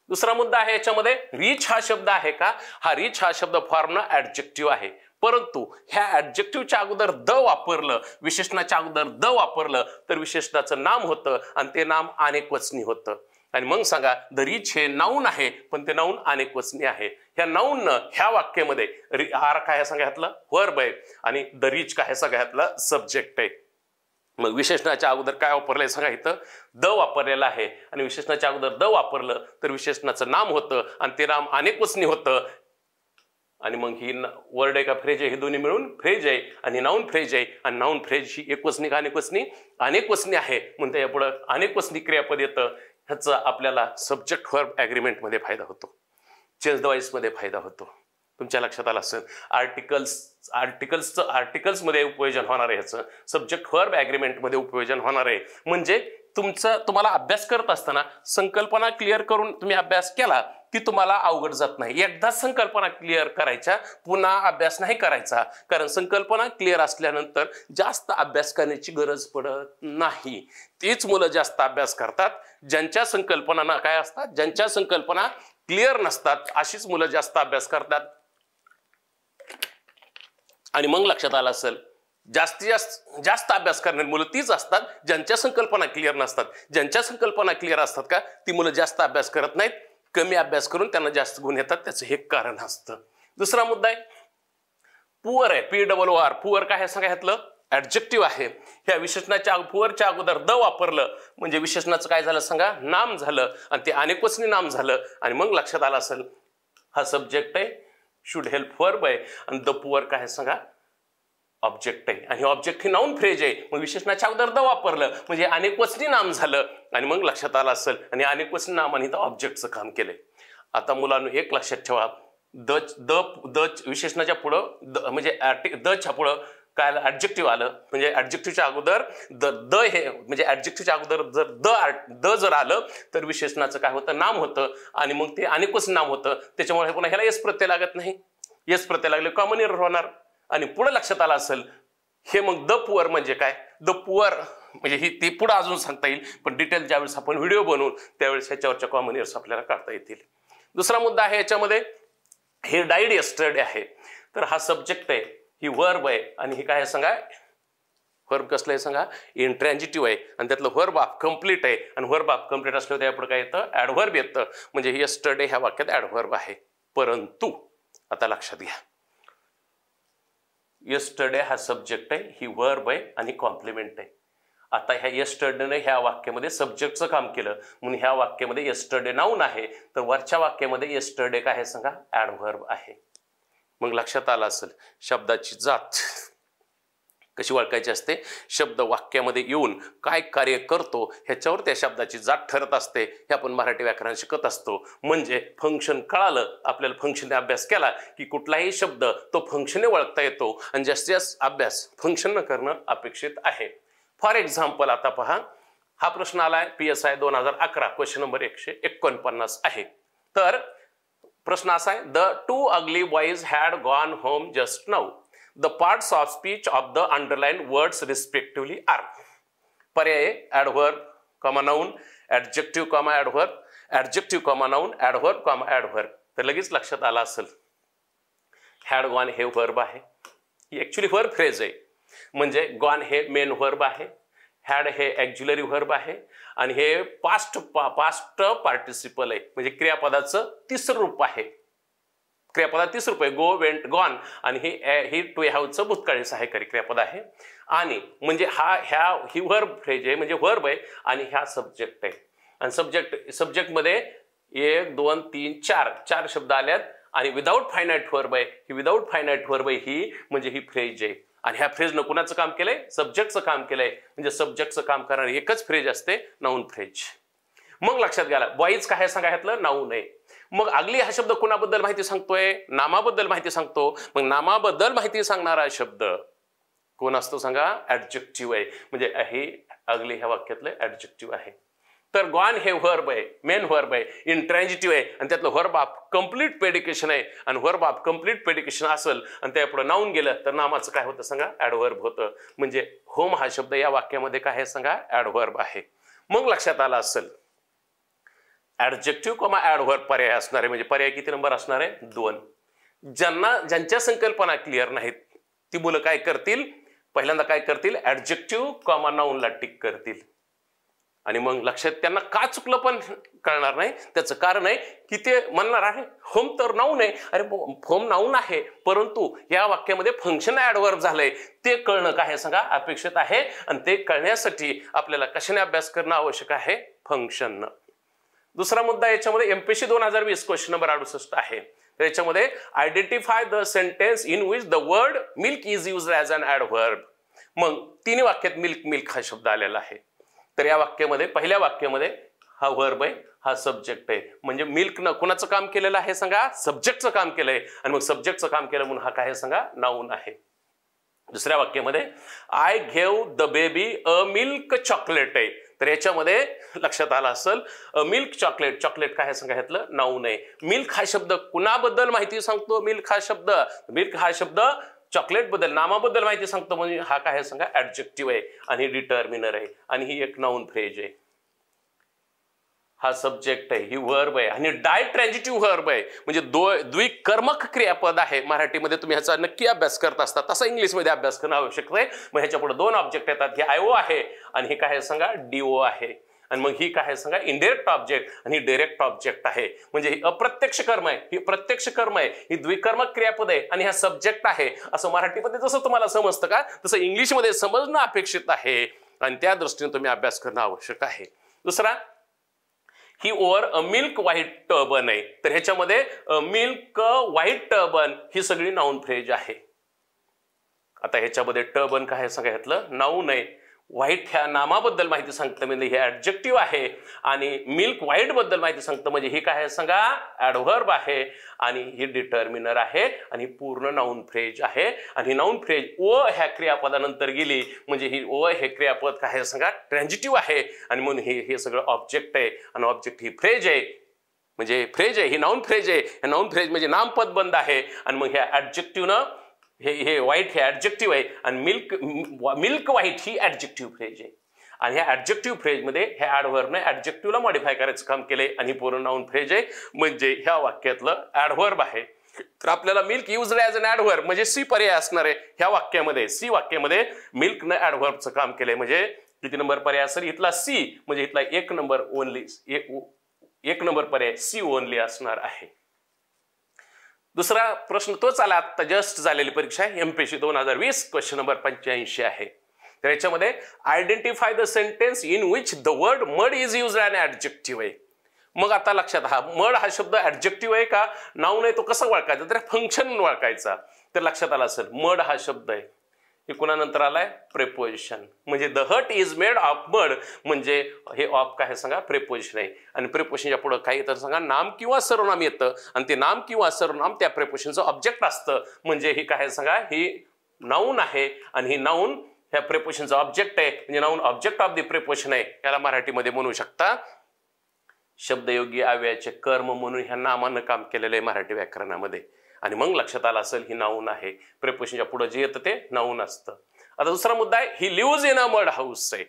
दुसरा मुद्दा आहे याच्यामध्ये, रिच हा शब्द आहे का, हा रिच हा शब्द फॉर्म ऍडजेक्टिव्ह आहे. परंतु ह्या ऍडजेक्टिव्हच्या अगोदर द वापरलं, विशेषणाच्या अगोदर द वापरलं तर विशेषणाचं नाम होतं आणि ते नाम अनेक वचनी होतं. आणि मग सांगा, द रिच हे नाऊन आहे पण ते नाऊन अनेक वचनी आहे. ह्या नाऊननं ह्या वाक्यामध्ये आर काय सांगा ह्यातलं वर्ब आहे आणि द रिच काय सांगा ह्यातलं सब्जेक्ट आहे. मग विशेषणाच्या अगोदर काय वापरलंय सांगा, इथं द वापरलेलं आहे आणि विशेषणाच्या अगोदर द वापरलं तर विशेषणाचं नाम होतं आणि ते नाम अनेक वचनी होतं. आणि मग ही वर्ड आहे का फ्रेज आहे, हे दोन्ही मिळून फ्रेज आहे आणि नाऊन फ्रेज आहे. आणि नाऊन फ्रेज ही एकवचनी का अनेक वचनी आहे, म्हणून यापुढे अनेक वचनी क्रियापद येतं. ह्याचा आपल्याला सब्जेक्ट वर्ब ॲग्रीमेंट मध्ये फायदा होतो, चेंज द वॉइस मध्ये फायदा होतो. तुमच्या लक्षात आलं असेल, आर्टिकल्स मध्ये उपयोजन होणार आहे, ह्याचं सब्जेक्ट वर्ब ॲग्रीमेंट मध्ये उपयोजन होणार आहे. म्हणजे तुम्हाला अभ्यास करत असताना संकल्पना क्लिअर करून तुम्ही अभ्यास केला की तुम्हाला अवघड जात नाही. एकदाच संकल्पना क्लिअर करायच्या, पुन्हा अभ्यास नाही करायचा, कारण संकल्पना क्लिअर असल्यानंतर जास्त अभ्यास करण्याची गरज पडत नाही. तीच मुलं जास्त अभ्यास करतात ज्यांच्या संकल्पना काय असतात, ज्यांच्या संकल्पना क्लिअर नसतात, अशीच मुलं जास्त अभ्यास करतात. आणि मग लक्षात आलं असेल, जास्तीत जास्त अभ्यास करणारी मुलं तीच असतात ज्यांच्या संकल्पना क्लिअर नसतात. ज्यांच्या संकल्पना क्लिअर असतात का, ती मुलं जास्त अभ्यास करत नाहीत, कमी अभ्यास करून त्यांना जास्त गुण येतात. त्याचं हे कारण असतं. दुसरा मुद्दा आहे, पुअर आहे, POOR. पुअर काय सांगा ह्यातलं ऍडजेक्टिव्ह आहे. ह्या विशेषणाच्या पुअरच्या अगोदर द वापरलं म्हणजे विशेषणाचं काय झालं सांगा, नाम झालं आणि ते अनेकवचनी नाम झालं. आणि मग लक्षात आलं असेल, हा सब्जेक्ट आहे, शुड हेल्प वर्ब आहे आणि द पुअर काय सांगा ऑब्जेक्ट आहे आणि ऑब्जेक्ट हे नाऊन फ्रेज आहे. मग विशेषणाच्या अगोदर द वापरलं म्हणजे अनेकवचनी नाम झालं आणि मग लक्षात आलं असेल, आणि अनेकवचनी नामाने तर ऑब्जेक्टचं काम केलंय. आता मुलांनो एक लक्षात ठेवा, द विशेषणाच्या पुढं म्हणजे दच्या पुढं काय ऍडजेक्टिव्ह आलं, म्हणजे ऍडजेक्टिव्हच्या अगोदर द हे म्हणजे ऍडजेक्टिव्हच्या अगोदर जर द जर आलं तर विशेषणाचं काय होतं, नाम होतं आणि मग ते अनेकवचनी नाम होतं. त्याच्यामुळे पुन्हा ह्याला एस प्रत्यय लागत नाही. एस प्रत्यय लागले कॉमन एरर होणार. आणि पुढे लक्षात आलं असेल, हे मग द पुअर म्हणजे काय, द पुअर म्हणजे ही ती पुढे अजून सांगता येईल, पण डिटेल ज्यावेळेस आपण व्हिडिओ बनवू त्यावेळेस ह्याच्यावरच्या कॉमन एरर्स आपल्याला काढता येतील. दुसरा मुद्दा आहे याच्यामध्ये, हे डाईड यस्टरडे आहे. तर हा सब्जेक्ट आहे, ही वर्ब आहे आणि ही काय सांगा, वर्ब कसलं आहे सांगा, इंट्रॅन्जिटिव्ह आहे आणि त्यातलं वर्ब ऑफ कंप्लीट आहे. आणि वर्ब ऑफ कंप्लीट असल्यावर त्यापुढे काय येतं, ऍडव्हर्ब येतं. म्हणजे यस्टरडे ह्या वाक्यात ऍडव्हर्ब आहे. परंतु आता लक्षात घ्या, यस्टरडे हा सब्जेक्ट आहे, ही वर्ब आहे आणि कॉम्प्लिमेंट आहे. आता ह्या यस्टरडेने ह्या वाक्यामध्ये सब्जेक्टचं काम केलं म्हणून ह्या वाक्यामध्ये यस्टरडे नाऊन आहे, तर वरच्या वाक्यामध्ये यस्टरडे काय आहे सांगा, ऍडव्हर्ब आहे. मग लक्षात आलं असेल, शब्दाची जात कशी ओळखायची असते? शब्द वाक्यामध्ये येऊन काय कार्य करतो ह्याच्यावर त्या शब्दाची जात ठरत असते. हे आपण मराठी व्याकरण शिकत असतो. म्हणजे फंक्शन कळालं, आपल्याला फंक्शनने अभ्यास केला की कुठलाही शब्द तो फंक्शनने ओळखता येतो आणि जास्तीत जास्त अभ्यास फंक्शन करणं अपेक्षित आहे. फॉर एक्झाम्पल आता पहा, हा प्रश्न आलाय PSI 2011 क्वेश्चन नंबर 149 आहे. तर प्रश्न असा आहे, the two ugly boys had gone home just now. The parts of speech of the underlined words respectively are. पर्याय adverb, noun, adjective, adverb, adjective, noun, adverb, adverb. तर लगेच लक्षात आला असेल, had gone हे वर्ब आहे. ही ऍक्च्युली वर्ब फ्रेज आहे. म्हणजे gone हे मेन वर्ब आहे, had हे ऑक्झिलरी वर्ब आहे आणि हे पास्ट पार्टिसिपल आहे. म्हणजे क्रियापदाचं तिसरं रूप आहे. क्रियापदा 30 रुपये गो वेंट गॉन आणि ही टू हॅवचं भूतकाळी सहाय्यकारी क्रियापद आहे. आणि म्हणजे ही वर्ब फ्रेज आहे, म्हणजे वर्ब आहे आणि ह्या सब्जेक्ट आहे. आणि सब्जेक्टमध्ये 1 2 3 4 शब्द आल्यात आणि विदाऊट फायनाईट वर्ब आहे. ही विदाऊट फायनाईट वर्ब आहे ही, म्हणजे ही फ्रेज आहे. आणि ह्या फ्रेजनं कुणाचं काम केलंय? सब्जेक्टचं काम केलंय. म्हणजे सब्जेक्टचं काम करणारी एकच फ्रेज असते, नाऊन फ्रेज. मग लक्षात घ्या, बॉईज काय सांगायचं? नाऊन आहे. मग अगली हा शब्द कुणाबद्दल माहिती सांगतोय? नामाबद्दल माहिती सांगतो. मग नामाबद्दल माहिती सांगणारा शब्द कोण असतो सांगा? ऍडजेक्टिव्ह आहे. म्हणजे हे अगली ह्या वाक्यातलं ऍडजेक्टिव्ह आहे. तर गॉन हे वर्ब आहे, मेन वर्ब आहे, इंट्रान्झिटिव्ह आहे आणि त्यातलं वर्ब ऑफ कंप्लीट पेडिकेशन आहे. आणि वर्ब ऑफ कंप्लीट पेडिकेशन असेल आणि त्यापुढे नाऊन गेलं तर नामाचं काय होतं सांगा? ऍडवर्ब होतं. म्हणजे होम हा शब्द या वाक्यामध्ये काय आहे सांगा? ऍडवर्ब आहे. मग लक्षात आला असेल, ऍडजेक्टिव्ह, ऍडवर्ब पर्याय असणार आहे. म्हणजे पर्याय किती नंबर असणार आहे? 2. ज्यांच्या संकल्पना क्लिअर नाहीत ती मुलं काय करतील? पहिल्यांदा काय करतील? ऍडजेक्टिव्ह, नाऊनला टिक करतील. आणि मग लक्षात त्यांना का चुकलं पण कळणार नाही. त्याचं कारण आहे की ते म्हणणार आहे होम तर नाऊन आहे. अरे होम नाऊन आहे, परंतु या वाक्यामध्ये फंक्शन ऍडवर्ब झालंय. ते कळणं काय सांगा? अपेक्षित आहे. आणि ते कळण्यासाठी आपल्याला कशाने अभ्यास करणं आवश्यक आहे? फंक्शन. दुसरा मुद्दा याच्यामध्ये MPSC 2020 क्वेश्चन नंबर 68 आहे. तर याच्यामध्ये identify the sentence in which the word milk is used as an adverb. मग तिन्ही वाक्यात मिल्क हा शब्द आलेला आहे. तर या वाक्यामध्ये पहिल्या वाक्यामध्ये हा वर्ब आहे, हा सब्जेक्ट आहे. म्हणजे मिल्कनं कुणाचं काम केलेलं आहे सांगा? सब्जेक्टचं काम केलंय. आणि मग सब्जेक्टचं काम केलं म्हणून हा काय सांगा? नाऊन आहे. दुसऱ्या वाक्यामध्ये आय घेव the baby a milk chocolate आहे. तर याच्यामध्ये लक्षात आलं असेल, मिल्क चॉकलेट, चॉकलेट काय सांगितलं? नाऊन आहे. मिल्क हा शब्द कुणाबद्दल माहिती सांगतो? मिल्क हा शब्द चॉकलेट बद्दल, नामाबद्दल माहिती सांगतो. म्हणजे हा काय सांगा? ऍडजेक्टिव्ह आहे आणि डिटर्मिनर आहे आणि ही एक नाऊन फ्रेज आहे. हा सब्जेक्ट आहे, ही वर्ब आहे आणि डायट्रान्झिटिव्ह वर्ब आहे. म्हणजे द्विकर्मक क्रियापद आहे. मराठीमध्ये तुम्ही ह्याचा नक्की अभ्यास करत असता, तसा इंग्लिशमध्ये अभ्यास करणं आवश्यक आहे. मग ह्याच्या पुढे 2 ऑब्जेक्ट येतात. हे आयओ आहे आणि हे काय सांगा? डीओ आहे. आणि मग ही काय सांगा? इनडायरेक्ट ऑब्जेक्ट आणि ही डायरेक्ट ऑब्जेक्ट आहे. म्हणजे ही अप्रत्यक्ष कर्म आहे, ही प्रत्यक्ष कर्म आहे, ही द्विकर्मक क्रियापद आहे आणि हा सब्जेक्ट आहे. असं मराठीमध्ये जसं तुम्हाला समजतं का, तसं इंग्लिशमध्ये समजणं अपेक्षित आहे आणि त्या दृष्टीने तुम्ही अभ्यास करणं आवश्यक आहे. दुसरा, he wore a milk white turban आहे. तर ह्याच्यामध्ये मिल्क व्हाईट टर्बन ही सगळी नाऊन फ्रेज आहे. आता ह्याच्यामध्ये टर्बन काय सांगितलं? नाऊन आहे. व्हाईट ह्या नामाबद्दल माहिती सांगतं म्हणजे हे ऍडजेक्टिव्ह आहे आणि मिल्क व्हाईट बद्दल माहिती सांगतं म्हणजे हे काय सांगा? ऍडव्हर्ब आहे आणि ही डिटर्मिनर आहे आणि पूर्ण नाऊन फ्रेज आहे. आणि ही नाऊन फ्रेज ओ ह्या क्रियापदानंतर गेली म्हणजे ही ओ हे क्रियापद काय सांगा? ट्रान्झिटिव्ह आहे आणि म्हणून हे सगळं ऑब्जेक्ट आहे आणि ऑब्जेक्ट ही फ्रेज आहे. म्हणजे फ्रेज आहे, ही नाऊन फ्रेज आहे. हे नाऊन फ्रेज म्हणजे नामपद बंद आहे आणि मग ह्या ऍडजेक्टिव्हनं हे व्हाईट हे ऍडजेक्टिव्ह आहे आणि मिल्क व्हाईट ही ऍडजेक्टिव्ह फ्रेज आहे. आणि ह्या ऍडजेक्टिव्ह फ्रेजमध्ये हे ऍडव्हर्बने ऍडजेक्टिव्हला मॉडिफाय करायचं काम केलंय आणि पूर्ण नाऊन फ्रेज आहे. म्हणजे ह्या वाक्यातलं ऍडव्हर्ब आहे. तर आपल्याला milk used as an adverb म्हणजे सी पर्याय असणार आहे. ह्या वाक्यामध्ये सी वाक्यामध्ये मिल्कनं ऍडव्हर्बचं काम केलंय. म्हणजे किती नंबर पर्याय असेल? इथला सी म्हणजे इथला 1 नंबर ओनली, 1 नंबर पर्याय सी ओनली असणार आहे. दुसरा प्रश्न तोच आला, आता जस्ट झालेली परीक्षा आहे, MPSC 2020 क्वेश्चन नंबर 85 आहे. तर याच्यामध्ये identify the sentence in which the word mud is used as adjective आहे. मग आता लक्षात, हा मड हा शब्द ऍडजेक्टिव्ह आहे का नाऊन आहे तो कसा ओळखायचा? तर फंक्शन ओळखायचा. तर लक्षात आला असेल, मड हा शब्द आहे, हे कुणानंतर आलाय? प्रेपोजिशन. म्हणजे the hut is made of mud, म्हणजे हे ऑफ काय सांगा? प्रेपोजिशन आहे. आणि प्रेपोजिशनच्या पुढे काय येतं सांगा? नाम किंवा सर्वनाम येतं, आणि ते नाम किंवा सर्वनाम त्या प्रेपोजिशनचं ऑब्जेक्ट असतं. म्हणजे हे काय सांगा? ही नाऊन आहे, आणि ही नाऊन ह्या प्रेपोजिशनचं ऑब्जेक्ट आहे. म्हणजे noun object of the preposition आहे. याला मराठीमध्ये म्हणू शकता शब्दयोगी अव्ययाचे कर्म म्हणून ह्या नामानं काम केलेलं आहे मराठी व्याकरणामध्ये. आणि मग लक्षात आलं असेल ही नाऊन आहे. प्रेपोजिशनच्या पुढे जे येतं ते नाऊन असतं. आता दुसरा मुद्दा आहे, he lives in a mud house आहे.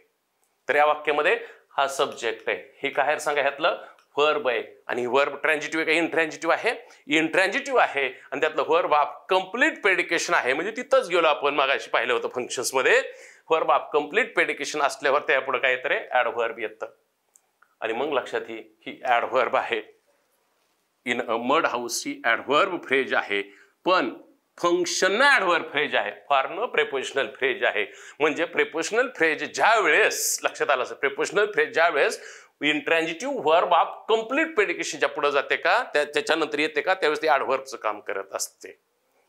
तर या वाक्यामध्ये हा सब्जेक्ट आहे. हे काय सांगा? ह्यातलं वर्ब आहे, आणि वर्ब ट्रान्झिटिव्ह आहे का इंट्रान्झिटिव्ह आहे? इंट्रान्झिटिव्ह आहे. आणि त्यातलं वर्ब ऑफ कंप्लीट प्रेडिकेशन आहे. म्हणजे तिथंच गेलो आपण मागाशी पाहिलं होतं फंक्शन्स मध्ये. वर्ब ऑफ कंप्लीट प्रेडिकेशन असल्यावर त्यापुढे काय येतं रे? ऍडव्हर्ब येतं. आणि मग लक्षात ही ऍडव्हर्ब आहे. In a mud house he adverb phrase आहे, पण फंक्शन ऍडव्हर्ब फ्रेज आहे, फार न प्रेपोजिशनल फ्रेज आहे. म्हणजे प्रेपोजिशनल फ्रेज ज्या वेळेस लक्षात आलं असेल, प्रेपोजिशनल फ्रेज ज्या वेळेस इंट्रान्झिटिव्ह वर्ब ऑफ कंप्लीट प्रेडिकेशनच्या पुढे जाते का, त्याच्यानंतर येते का, त्यावेळेस ते ऍडव्हर्बचं काम करत असते.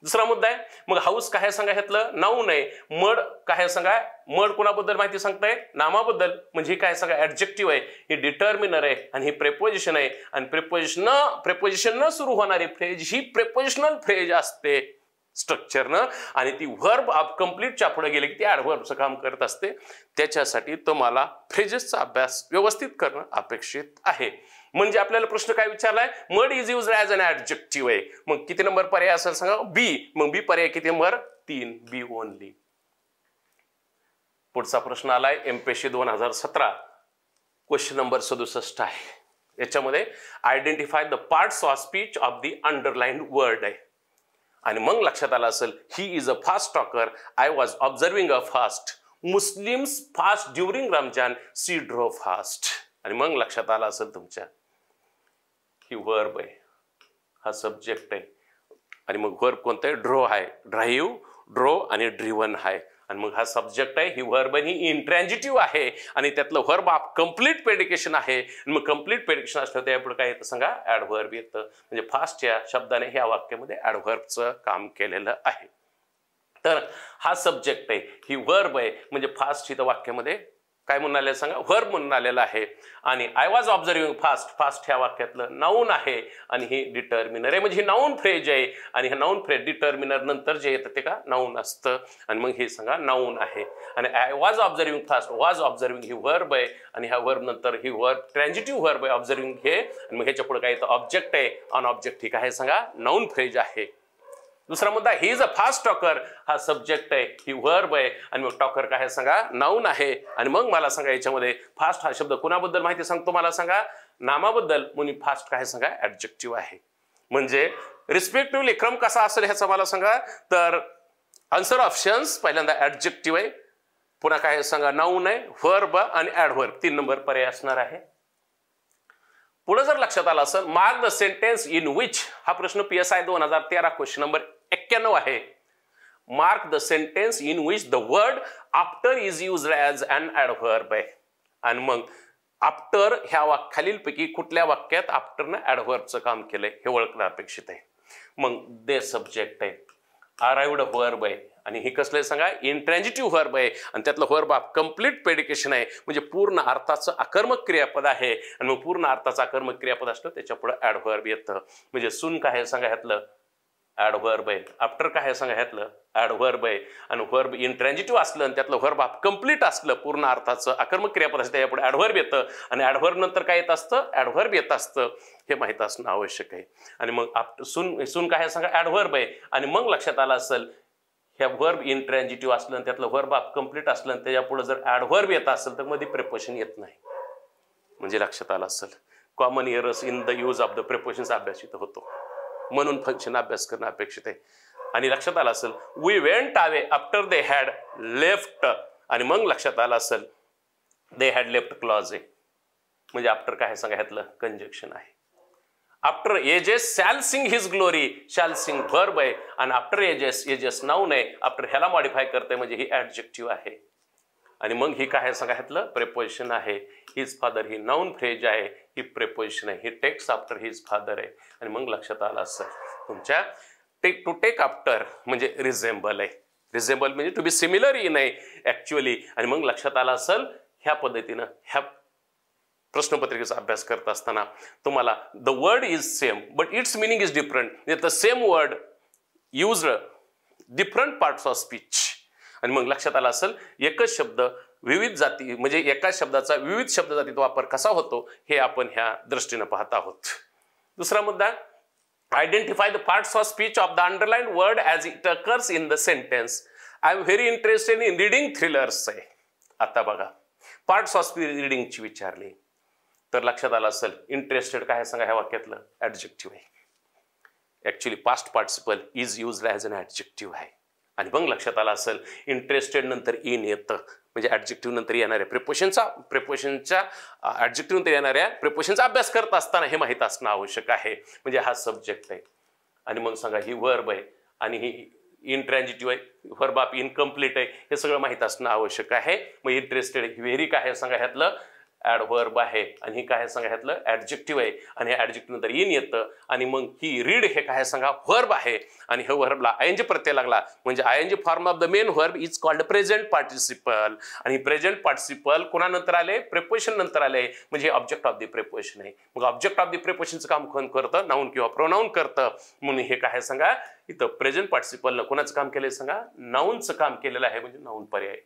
दुसरा मुद्दा आहे, मग हाऊस काय सांगा? ह्यातलं नाऊन आहे. मड काय सांगा? मड कोणाबद्दल माहिती सांगताय? नामाबद्दल. म्हणजे ही काय सांगा? ऍडजेक्टिव्ह आहे, ही डिटर्मिनर आहे, आणि ही प्रेपोजिशन आहे. आणि प्रेपोजिशन न सुरू होणारी फ्रेज ही प्रेपोजिशनल फ्रेज असते स्ट्रक्चरनं, आणि ती व्हर्ब ऑफ कंप्लीटच्या पुढे गेली की ती ऍडव्हर्बचं काम करत असते. त्याच्यासाठी तुम्हाला फ्रेजेसचा अभ्यास व्यवस्थित करणं अपेक्षित आहे. म्हणजे आपल्याला प्रश्न काय विचारलाय? Mud is used as an adjective आहे. मग किती नंबर पर्याय असेल सांगा? बी. मग बी पर्याय किती नंबर? 3. बी ओनली. पुढचा प्रश्न आलाय एमपीएससी 2017, क्वेश्चन नंबर 67 आहे. याच्यामध्ये identify the parts of speech of the underlined word आहे. आणि मग लक्षात आलं असेल, he is a fast talker, I was observing a fast, Muslims fast during Ramzan, she drew fast. आणि मग लक्षात आलं असेल तुमच्या ही वर्ब आहे, हा सब्जेक्ट आहे, आणि मग वर्ब कोणतं आहे? ड्रो आहे. ड्राईव्ह, ड्रो आणि ड्रिव्हन आहे. आणि मग हा सब्जेक्ट आहे, ही वर्ब ही इंट्रान्झिटिव्ह आहे, आणि त्यातलं वर्ब ऑफ कंप्लीट प्रेडिकेशन आहे. आणि मग कंप्लीट प्रेडिकेशन असलं त्यापुढे काय येतं सांगा? ऍडव्हर्ब येतं. म्हणजे फास्ट या शब्दाने ह्या वाक्यामध्ये ऍडव्हर्बचं काम केलेलं आहे. तर हा सब्जेक्ट आहे, ही वर्ब आहे, म्हणजे फास्ट इथं वाक्यामध्ये काय म्हणून आलेलं सांगा? वर्ब म्हणून आलेलं आहे. आणि I was observing fast, fast ह्या वाक्यातलं नाऊन आहे, आणि ही डिटर्मिनर आहे. म्हणजे ही नाऊन फ्रेज आहे, आणि हे नाऊन फ्रेज डिटर्मिनर नंतर जे येतं ते का नाऊन असतं. आणि मग हे सांगा नाऊन आहे. आणि I was observing fast, was observing he verb आहे, आणि ह्या वर्ब नंतर ही वर्ब ट्रान्झिटिव्ह वर्ब आहे ऑब्झर्विंग हे. आणि मग ह्याच्या पुढे काय येतं? ऑब्जेक्ट आहे. ऑन ऑब्जेक्ट ही काय सांगा? नाऊन फ्रेज आहे. दुसरा मुद्दा, ही इज अ फास्ट टॉकर, हा सब्जेक्ट आहे, ही वर्ब आहे, आणि मग टॉकर काय सांगा? नाऊन आहे. आणि मग मला सांगा याच्यामध्ये फास्ट हा शब्द कोणाबद्दल माहिती सांगतो? मला सांगा नामाबद्दल. म्हणून फास्ट काय सांगा? ऍडजेक्टिव्ह आहे. म्हणजे रिस्पेक्टिव्हली क्रम कसा असेल ह्याचा मला सांगा. तर आन्सर ऑप्शन्स पहिल्यांदा ऍडजेक्टिव्ह आहे, पुन्हा काय सांगा? नाऊन आहे, वर्ब आणि ऍडव्हर्ब, 3 नंबर पर्याय असणार आहे. पुढे जर लक्षात आलं असेल, mark the sentence in which, हा प्रश्न PSI 2013 क्वेश्चन नंबर 91 आहे. Mark the sentence in which the word after is used as an adverb आहे. आणि मग आफ्टर ह्या खालीलपैकी कुठल्या वाक्यात आफ्टरनं ॲडव्हर्बचं काम केलंय हे ओळखणं अपेक्षित आहे. मग दे सब्जेक्ट आहे, अराइव्ड वर्ब आहे, आणि हे कसलं सांगा? इंट्रान्झिटिव्ह वर्ब आहे, आणि त्यातलं वर्ब ऑफ कंप्लीट प्रेडिकेशन आहे, म्हणजे पूर्ण अर्थाचं आकर्मक क्रियापद आहे. आणि मग पूर्ण अर्थाचं आकर्मक क्रियापद असतं त्याच्या पुढे ऍडव्हर्ब येतं. म्हणजे सून काय सांगा? ह्यातलं ऍडव्हर्ब आहे. आफ्टर काय सांगा? ह्यातलं ऍडव्हर्ब आहे. आणि वर्ब इंट्रान्झिटिव्ह असलं आणि त्यातलं वर्ब ऑफ कंप्लीट असलं, पूर्ण अर्थाचं आकर्मक क्रियापद असतं, त्याच्या पुढे ऍडव्हर्ब येतं. आणि ऍडव्हर्ब नंतर काय येत असतं? ऍडव्हर्ब येत असतं. हे माहित असणं आवश्यक आहे. आणि मग सून काय सांगा? ऍडव्हर्ब आहे. आणि मग लक्षात आलं असेल, ह्या वर्ब इंट्रान्झिटिव्ह असलं आणि त्यातलं वर्ब ऑफ कंप्लीट असलं आणि त्याच्या पुढे जर ऍडव्हर्ब येत असेल तर मध्ये प्रेपोजिशन येत नाही. म्हणजे लक्षात आलं असेल, common errors in the use of the प्रेपोजिशनचा अभ्यास इथं होतो. म्हणून फंक्शन अभ्यास करणं अपेक्षित आहे. आणि लक्षात आलं असेल, we went away after they had left, आणि मग लक्षात आलं असेल दे हॅड लेफ्ट क्लॉज आहे. म्हणजे आफ्टर काय सांगा? ह्यातलं कंजक्शन आहे. After ages shall sing his glory, shall sing verb आहे, आणि आफ्टर एजेस नाऊन आहे. आफ्टर ह्याला मॉडिफाय करते म्हणजे ही ऍडजेक्टिव्ह आहे. आणि मग ही काय सांगा? ह्यातलं प्रेपोजिशन आहे. हिज फादर ही नाऊन फ्रेज आहे, ही प्रेपोजिशन आहे. ही टेक्स आफ्टर हिज फादर आहे. आणि मग लक्षात आलं असेल तुमच्या टेक टू टेक आफ्टर म्हणजे रिझेंबल आहे. रिझेबल म्हणजे to be similar in actually. आणि मग लक्षात आलं असेल ह्या पद्धतीनं ह्या प्रश्नपत्रिकेचा अभ्यास करत असताना तुम्हाला the word is same but its meaning is different. The same word used different parts of speech. आणि मग लक्षात आलं असेल एकच शब्द विविध जाती म्हणजे एकाच शब्दाचा विविध शब्द जातीत वापर कसा होतो हे आपण ह्या दृष्टीने पाहत आहोत. दुसरा मुद्दा, identify the parts of speech of the underlined word as it occurs in the sentence. I am very interested in reading thrillers आहे. आता बघा पार्ट्स ऑफ स्पीच रिडिंगची विचारली तर लक्षात आलं असेल इंटरेस्टेड काय सांगा ह्या वाक्यातलं ॲडजेक्टिव्ह आहे. Actually past participle is used as an adjective आहे. आणि मग लक्षात आलं असेल इंटरेस्टेड नंतर इन येतं म्हणजे ॲडजेक्टिव्ह नंतर येणाऱ्या प्रिपोजिशनच्या ॲडजेक्टिव्ह नंतर येणाऱ्या प्रिपोजिशनचा अभ्यास करत असताना हे माहीत असणं आवश्यक आहे. म्हणजे हा सब्जेक्ट आहे आणि मग सांगा ही वर्ब आहे आणि ही इंट्रान्झिटिव्ह आहे, वर्ब ऑफ इनकम्प्लीट आहे, हे सगळं माहीत असणं आवश्यक आहे. मग इंटरेस्टेड व्हेरी काय आहे सांगा ह्यातलं ॲडव्हर्ब आहे आणि ही काय सांगा ह्यातलं ॲडजेक्टिव्ह आहे आणि हे ॲडजेक्टिव्ह नंतर इन येतं. आणि मग ही रीड हे काय सांगा व्हर्ब आहे आणि हे व्हर्बला आयएनजी प्रत्यय लागला म्हणजे आयएनजी form of the main verb is called present participle. आणि प्रेझेंट पार्टिसिपल कोणानंतर आले प्रिपोजिशन नंतर आले म्हणजे ऑब्जेक्ट ऑफ द प्रिपोजिशन आहे. मग ऑब्जेक्ट ऑफ द प्रिपोजिशनचं काम कोण करतं नाऊन किंवा प्रोनाऊन करतं. म्हणून हे काय सांगा इथं प्रेझेंट पार्टिसिपलनं कोणाचं काम केलंय सांगा नाऊनचं काम केलेलं आहे म्हणजे नाऊन पर्याय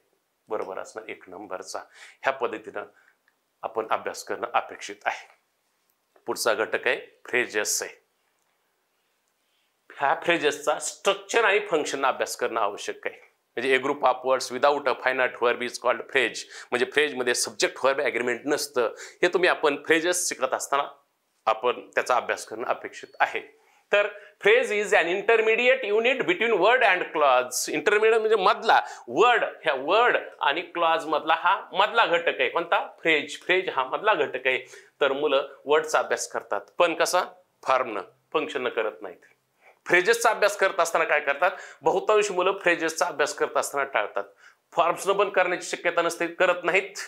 बरोबर असणार 1 नंबरचा. ह्या पद्धतीनं आपण अभ्यास करणं अपेक्षित आहे. पुढचा घटक आहे फ्रेजेस आहे. ह्या फ्रेजेसचा स्ट्रक्चर आणि फंक्शन अभ्यास करणं आवश्यक आहे. म्हणजे a group of words without a finite verb is called phrase. म्हणजे फ्रेजमध्ये सब्जेक्ट व्हर्ब ॲग्रीमेंट नसतं. हे तुम्ही आपण फ्रेजेस शिकत असताना आपण त्याचा अभ्यास करणं अपेक्षित आहे. तर phrase is an intermediate unit between word and clause. Intermediate म्हणजे मधला वर्ड, ह्या वर्ड आणि क्लॉज मधला हा मधला घटक आहे. कोणता फ्रेज. फ्रेज हा मधला घटक आहे. तर मुलं वर्डचा अभ्यास करतात पण कसा फॉर्मनं फंक्शन करत नाहीत. फ्रेजेसचा अभ्यास करत असताना काय करतात बहुतांश मुलं फ्रेजेसचा अभ्यास करत असताना टाळतात. फॉर्म्सनं पण करण्याची शक्यता नसते करत नाहीत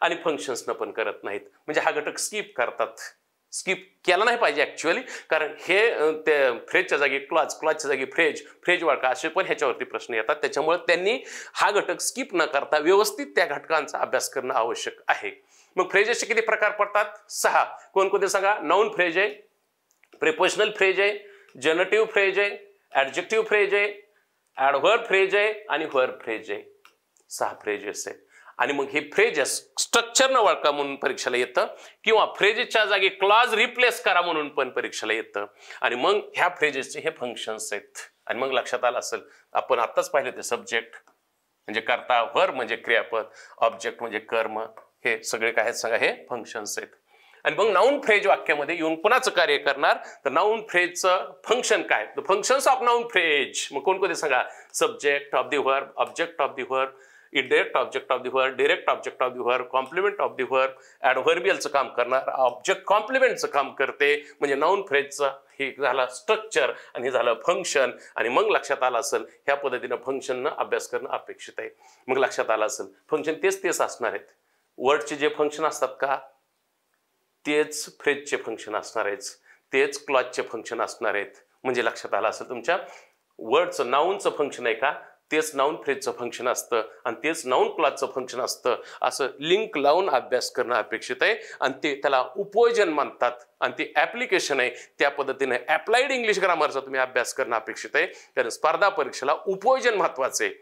आणि फंक्शन्सनं पण करत नाहीत म्हणजे हा घटक स्किप करतात. स्किप केला नाही पाहिजे ऍक्च्युअली कारण हे ते फ्रेजच्या जागी क्लॉजच्या जागी फ्रेज वाळका असे पण ह्याच्यावरती प्रश्न येतात. त्याच्यामुळे त्यांनी हा घटक स्किप न करता व्यवस्थित त्या घटकांचा अभ्यास करणं आवश्यक आहे. मग फ्रेजेसचे किती प्रकार पडतात 6. कोणकोणते सांगा नाऊन फ्रेज आहे, प्रिपोजिशनल फ्रेज आहे, जनरेटिव्ह फ्रेज आहे, ॲडजेक्टिव्ह फ्रेज आहे, ॲडव्हर्ब फ्रेज आहे आणि व्हर्ब फ्रेज आहे. 6 फ्रेजेस आहेत. आणि मग हे फ्रेजेस स्ट्रक्चर न वळका म्हणून परीक्षेला येतं किंवा फ्रेजेसच्या जागी क्लॉज रिप्लेस करा म्हणून पण परीक्षेला येतं. आणि मग ह्या फ्रेजेसचे हे फंक्शन्स आहेत. आणि मग लक्षात आलं असेल आपण आत्ताच पाहिले ते सब्जेक्ट म्हणजे कर्ता, व्हर्ब म्हणजे क्रियापद, ऑब्जेक्ट म्हणजे कर्म, हे सगळे काय आहेत सांगा हे फंक्शन्स आहेत. आणि मग नाऊन फ्रेज वाक्यामध्ये येऊन कोणाचं कार्य करणार तर नाऊन फ्रेजचं फंक्शन काय the functions of noun phrase. मग कोणकोणते सांगा subject of the verb, object of the verb, indirect object of the verb, direct object of the verb, complement of the verb, adverbialचं काम करणार, ऑब्जेक्ट कॉम्प्लिमेंटचं काम करते म्हणजे नाऊन फ्रेजचं हे झालं स्ट्रक्चर आणि हे झालं फंक्शन. आणि मग लक्षात आलं असेल ह्या पद्धतीनं फंक्शननं अभ्यास करणं अपेक्षित आहे. मग लक्षात आलं असेल फंक्शन तेच असणार आहेत. वर्डचे जे फंक्शन असतात का तेच फ्रेजचे फंक्शन असणार आहेत, तेच क्लॉजचे फंक्शन असणार आहेत. म्हणजे लक्षात आलं असेल तुमच्या वर्डचं नाऊनचं फंक्शन आहे का तेच नाऊन फ्रेजचं फंक्शन असतं आणि तेच नाऊन क्लॉजचं फंक्शन असतं. असं लिंक लावून अभ्यास करणं अपेक्षित आहे. आणि ते त्याला उपयोजन म्हणतात आणि ते ॲप्लिकेशन आहे. त्या पद्धतीने अप्लाइड इंग्लिश ग्रामरचा तुम्ही अभ्यास करणं अपेक्षित आहे. कारण स्पर्धा परीक्षेला उपयोजन महत्वाचं आहे.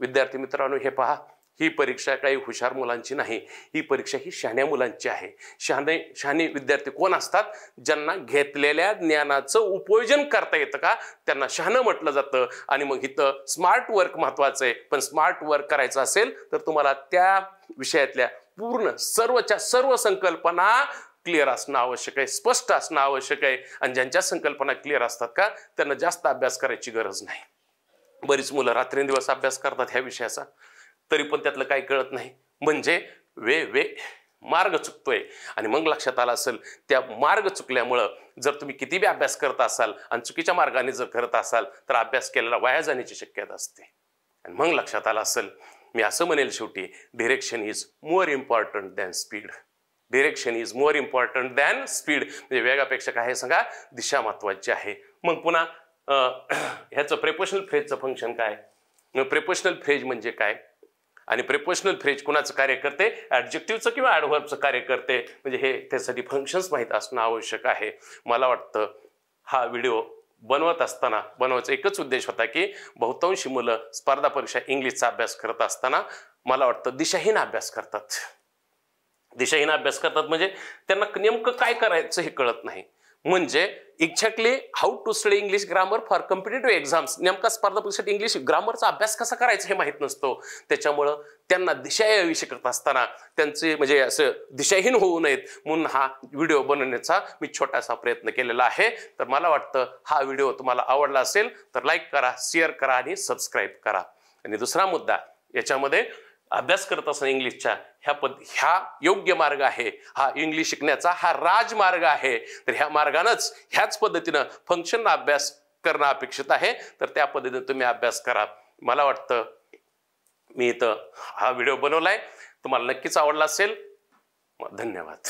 विद्यार्थी मित्रांनो हे पहा ही परीक्षा काही हुशार मुलांची नाही, ही परीक्षा ही शहाण्या मुलांची आहे. शहाणे विद्यार्थी कोण असतात ज्यांना घेतलेल्या ज्ञानाचं उपयोजन करता येतं का त्यांना शहाणं म्हटलं जातं. आणि मग इथं स्मार्ट वर्क महत्वाचं आहे. पण स्मार्ट वर्क करायचं असेल तर तुम्हाला त्या विषयातल्या पूर्ण सर्व संकल्पना क्लिअर असणं आवश्यक आहे, स्पष्ट असणं आवश्यक आहे. आणि ज्यांच्या संकल्पना क्लिअर असतात का त्यांना जास्त अभ्यास करायची गरज नाही. बरीच मुलं रात्रंदिवस अभ्यास करतात ह्या विषयाचा तरी पण त्यातलं काही कळत नाही म्हणजे मार्ग चुकतोय. आणि मग लक्षात आलं असेल त्या मार्ग चुकल्यामुळं जर तुम्ही किती बी अभ्यास करत असाल आणि चुकीच्या मार्गाने जर करत असाल तर अभ्यास केलेला वाया जाण्याची शक्यता असते. आणि मग लक्षात आलं असेल मी असं म्हणेल शेवटी direction is more important than speed. Direction is more important than speed म्हणजे वेगापेक्षा काय सांगा दिशा महत्वाची आहे. मग पुन्हा ह्याचं प्रिपोजिशनल फ्रेजचं फंक्शन काय प्रेपोजिशनल फ्रेज म्हणजे काय आणि प्रेपोजिशनल फ्रेज कुणाचं कार्य करते, ॲडजेक्टिव्हचं किंवा ॲडव्हर्बचं कार्य करते, म्हणजे हे त्यासाठी फंक्शन्स माहीत असणं आवश्यक आहे. मला वाटतं हा व्हिडिओ बनवायचा एकच उद्देश होता की बहुतांशी मुलं स्पर्धा परीक्षा इंग्लिशचा अभ्यास करत असताना मला वाटतं दिशाहीन अभ्यास करतात. दिशाहीन अभ्यास करतात म्हणजे त्यांना नेमकं काय करायचं हे कळत नाही. म्हणजे exactly how to study English grammar for competitive exams, नेमका स्पर्धा परीक्षेसाठी इंग्लिश ग्रामरचा अभ्यास कसा करायचा हे माहीत नसतो. त्याच्यामुळं त्यांना दिशा याविषयी करत असताना त्यांचे म्हणजे असं दिशाहीन होऊ नयेत म्हणून हा व्हिडिओ बनवण्याचा मी छोटासा प्रयत्न केलेला आहे. तर मला वाटतं हा व्हिडिओ तुम्हाला आवडला असेल तर लाईक करा, शेअर करा आणि सबस्क्राईब करा. आणि दुसरा मुद्दा, याच्यामध्ये अभ्यास करत असताना इंग्लिशच्या ह्या योग्य मार्ग आहे, हा इंग्लिश शिकण्याचा हा राजमार्ग आहे. तर ह्या मार्गानंच ह्याच पद्धतीनं फंक्शन अभ्यास करणं अपेक्षित आहे. तर त्या पद्धतीने तुम्ही अभ्यास करा. मला वाटतं मी इथं हा व्हिडिओ बनवलाय, तुम्हाला नक्कीच आवडला असेल. धन्यवाद.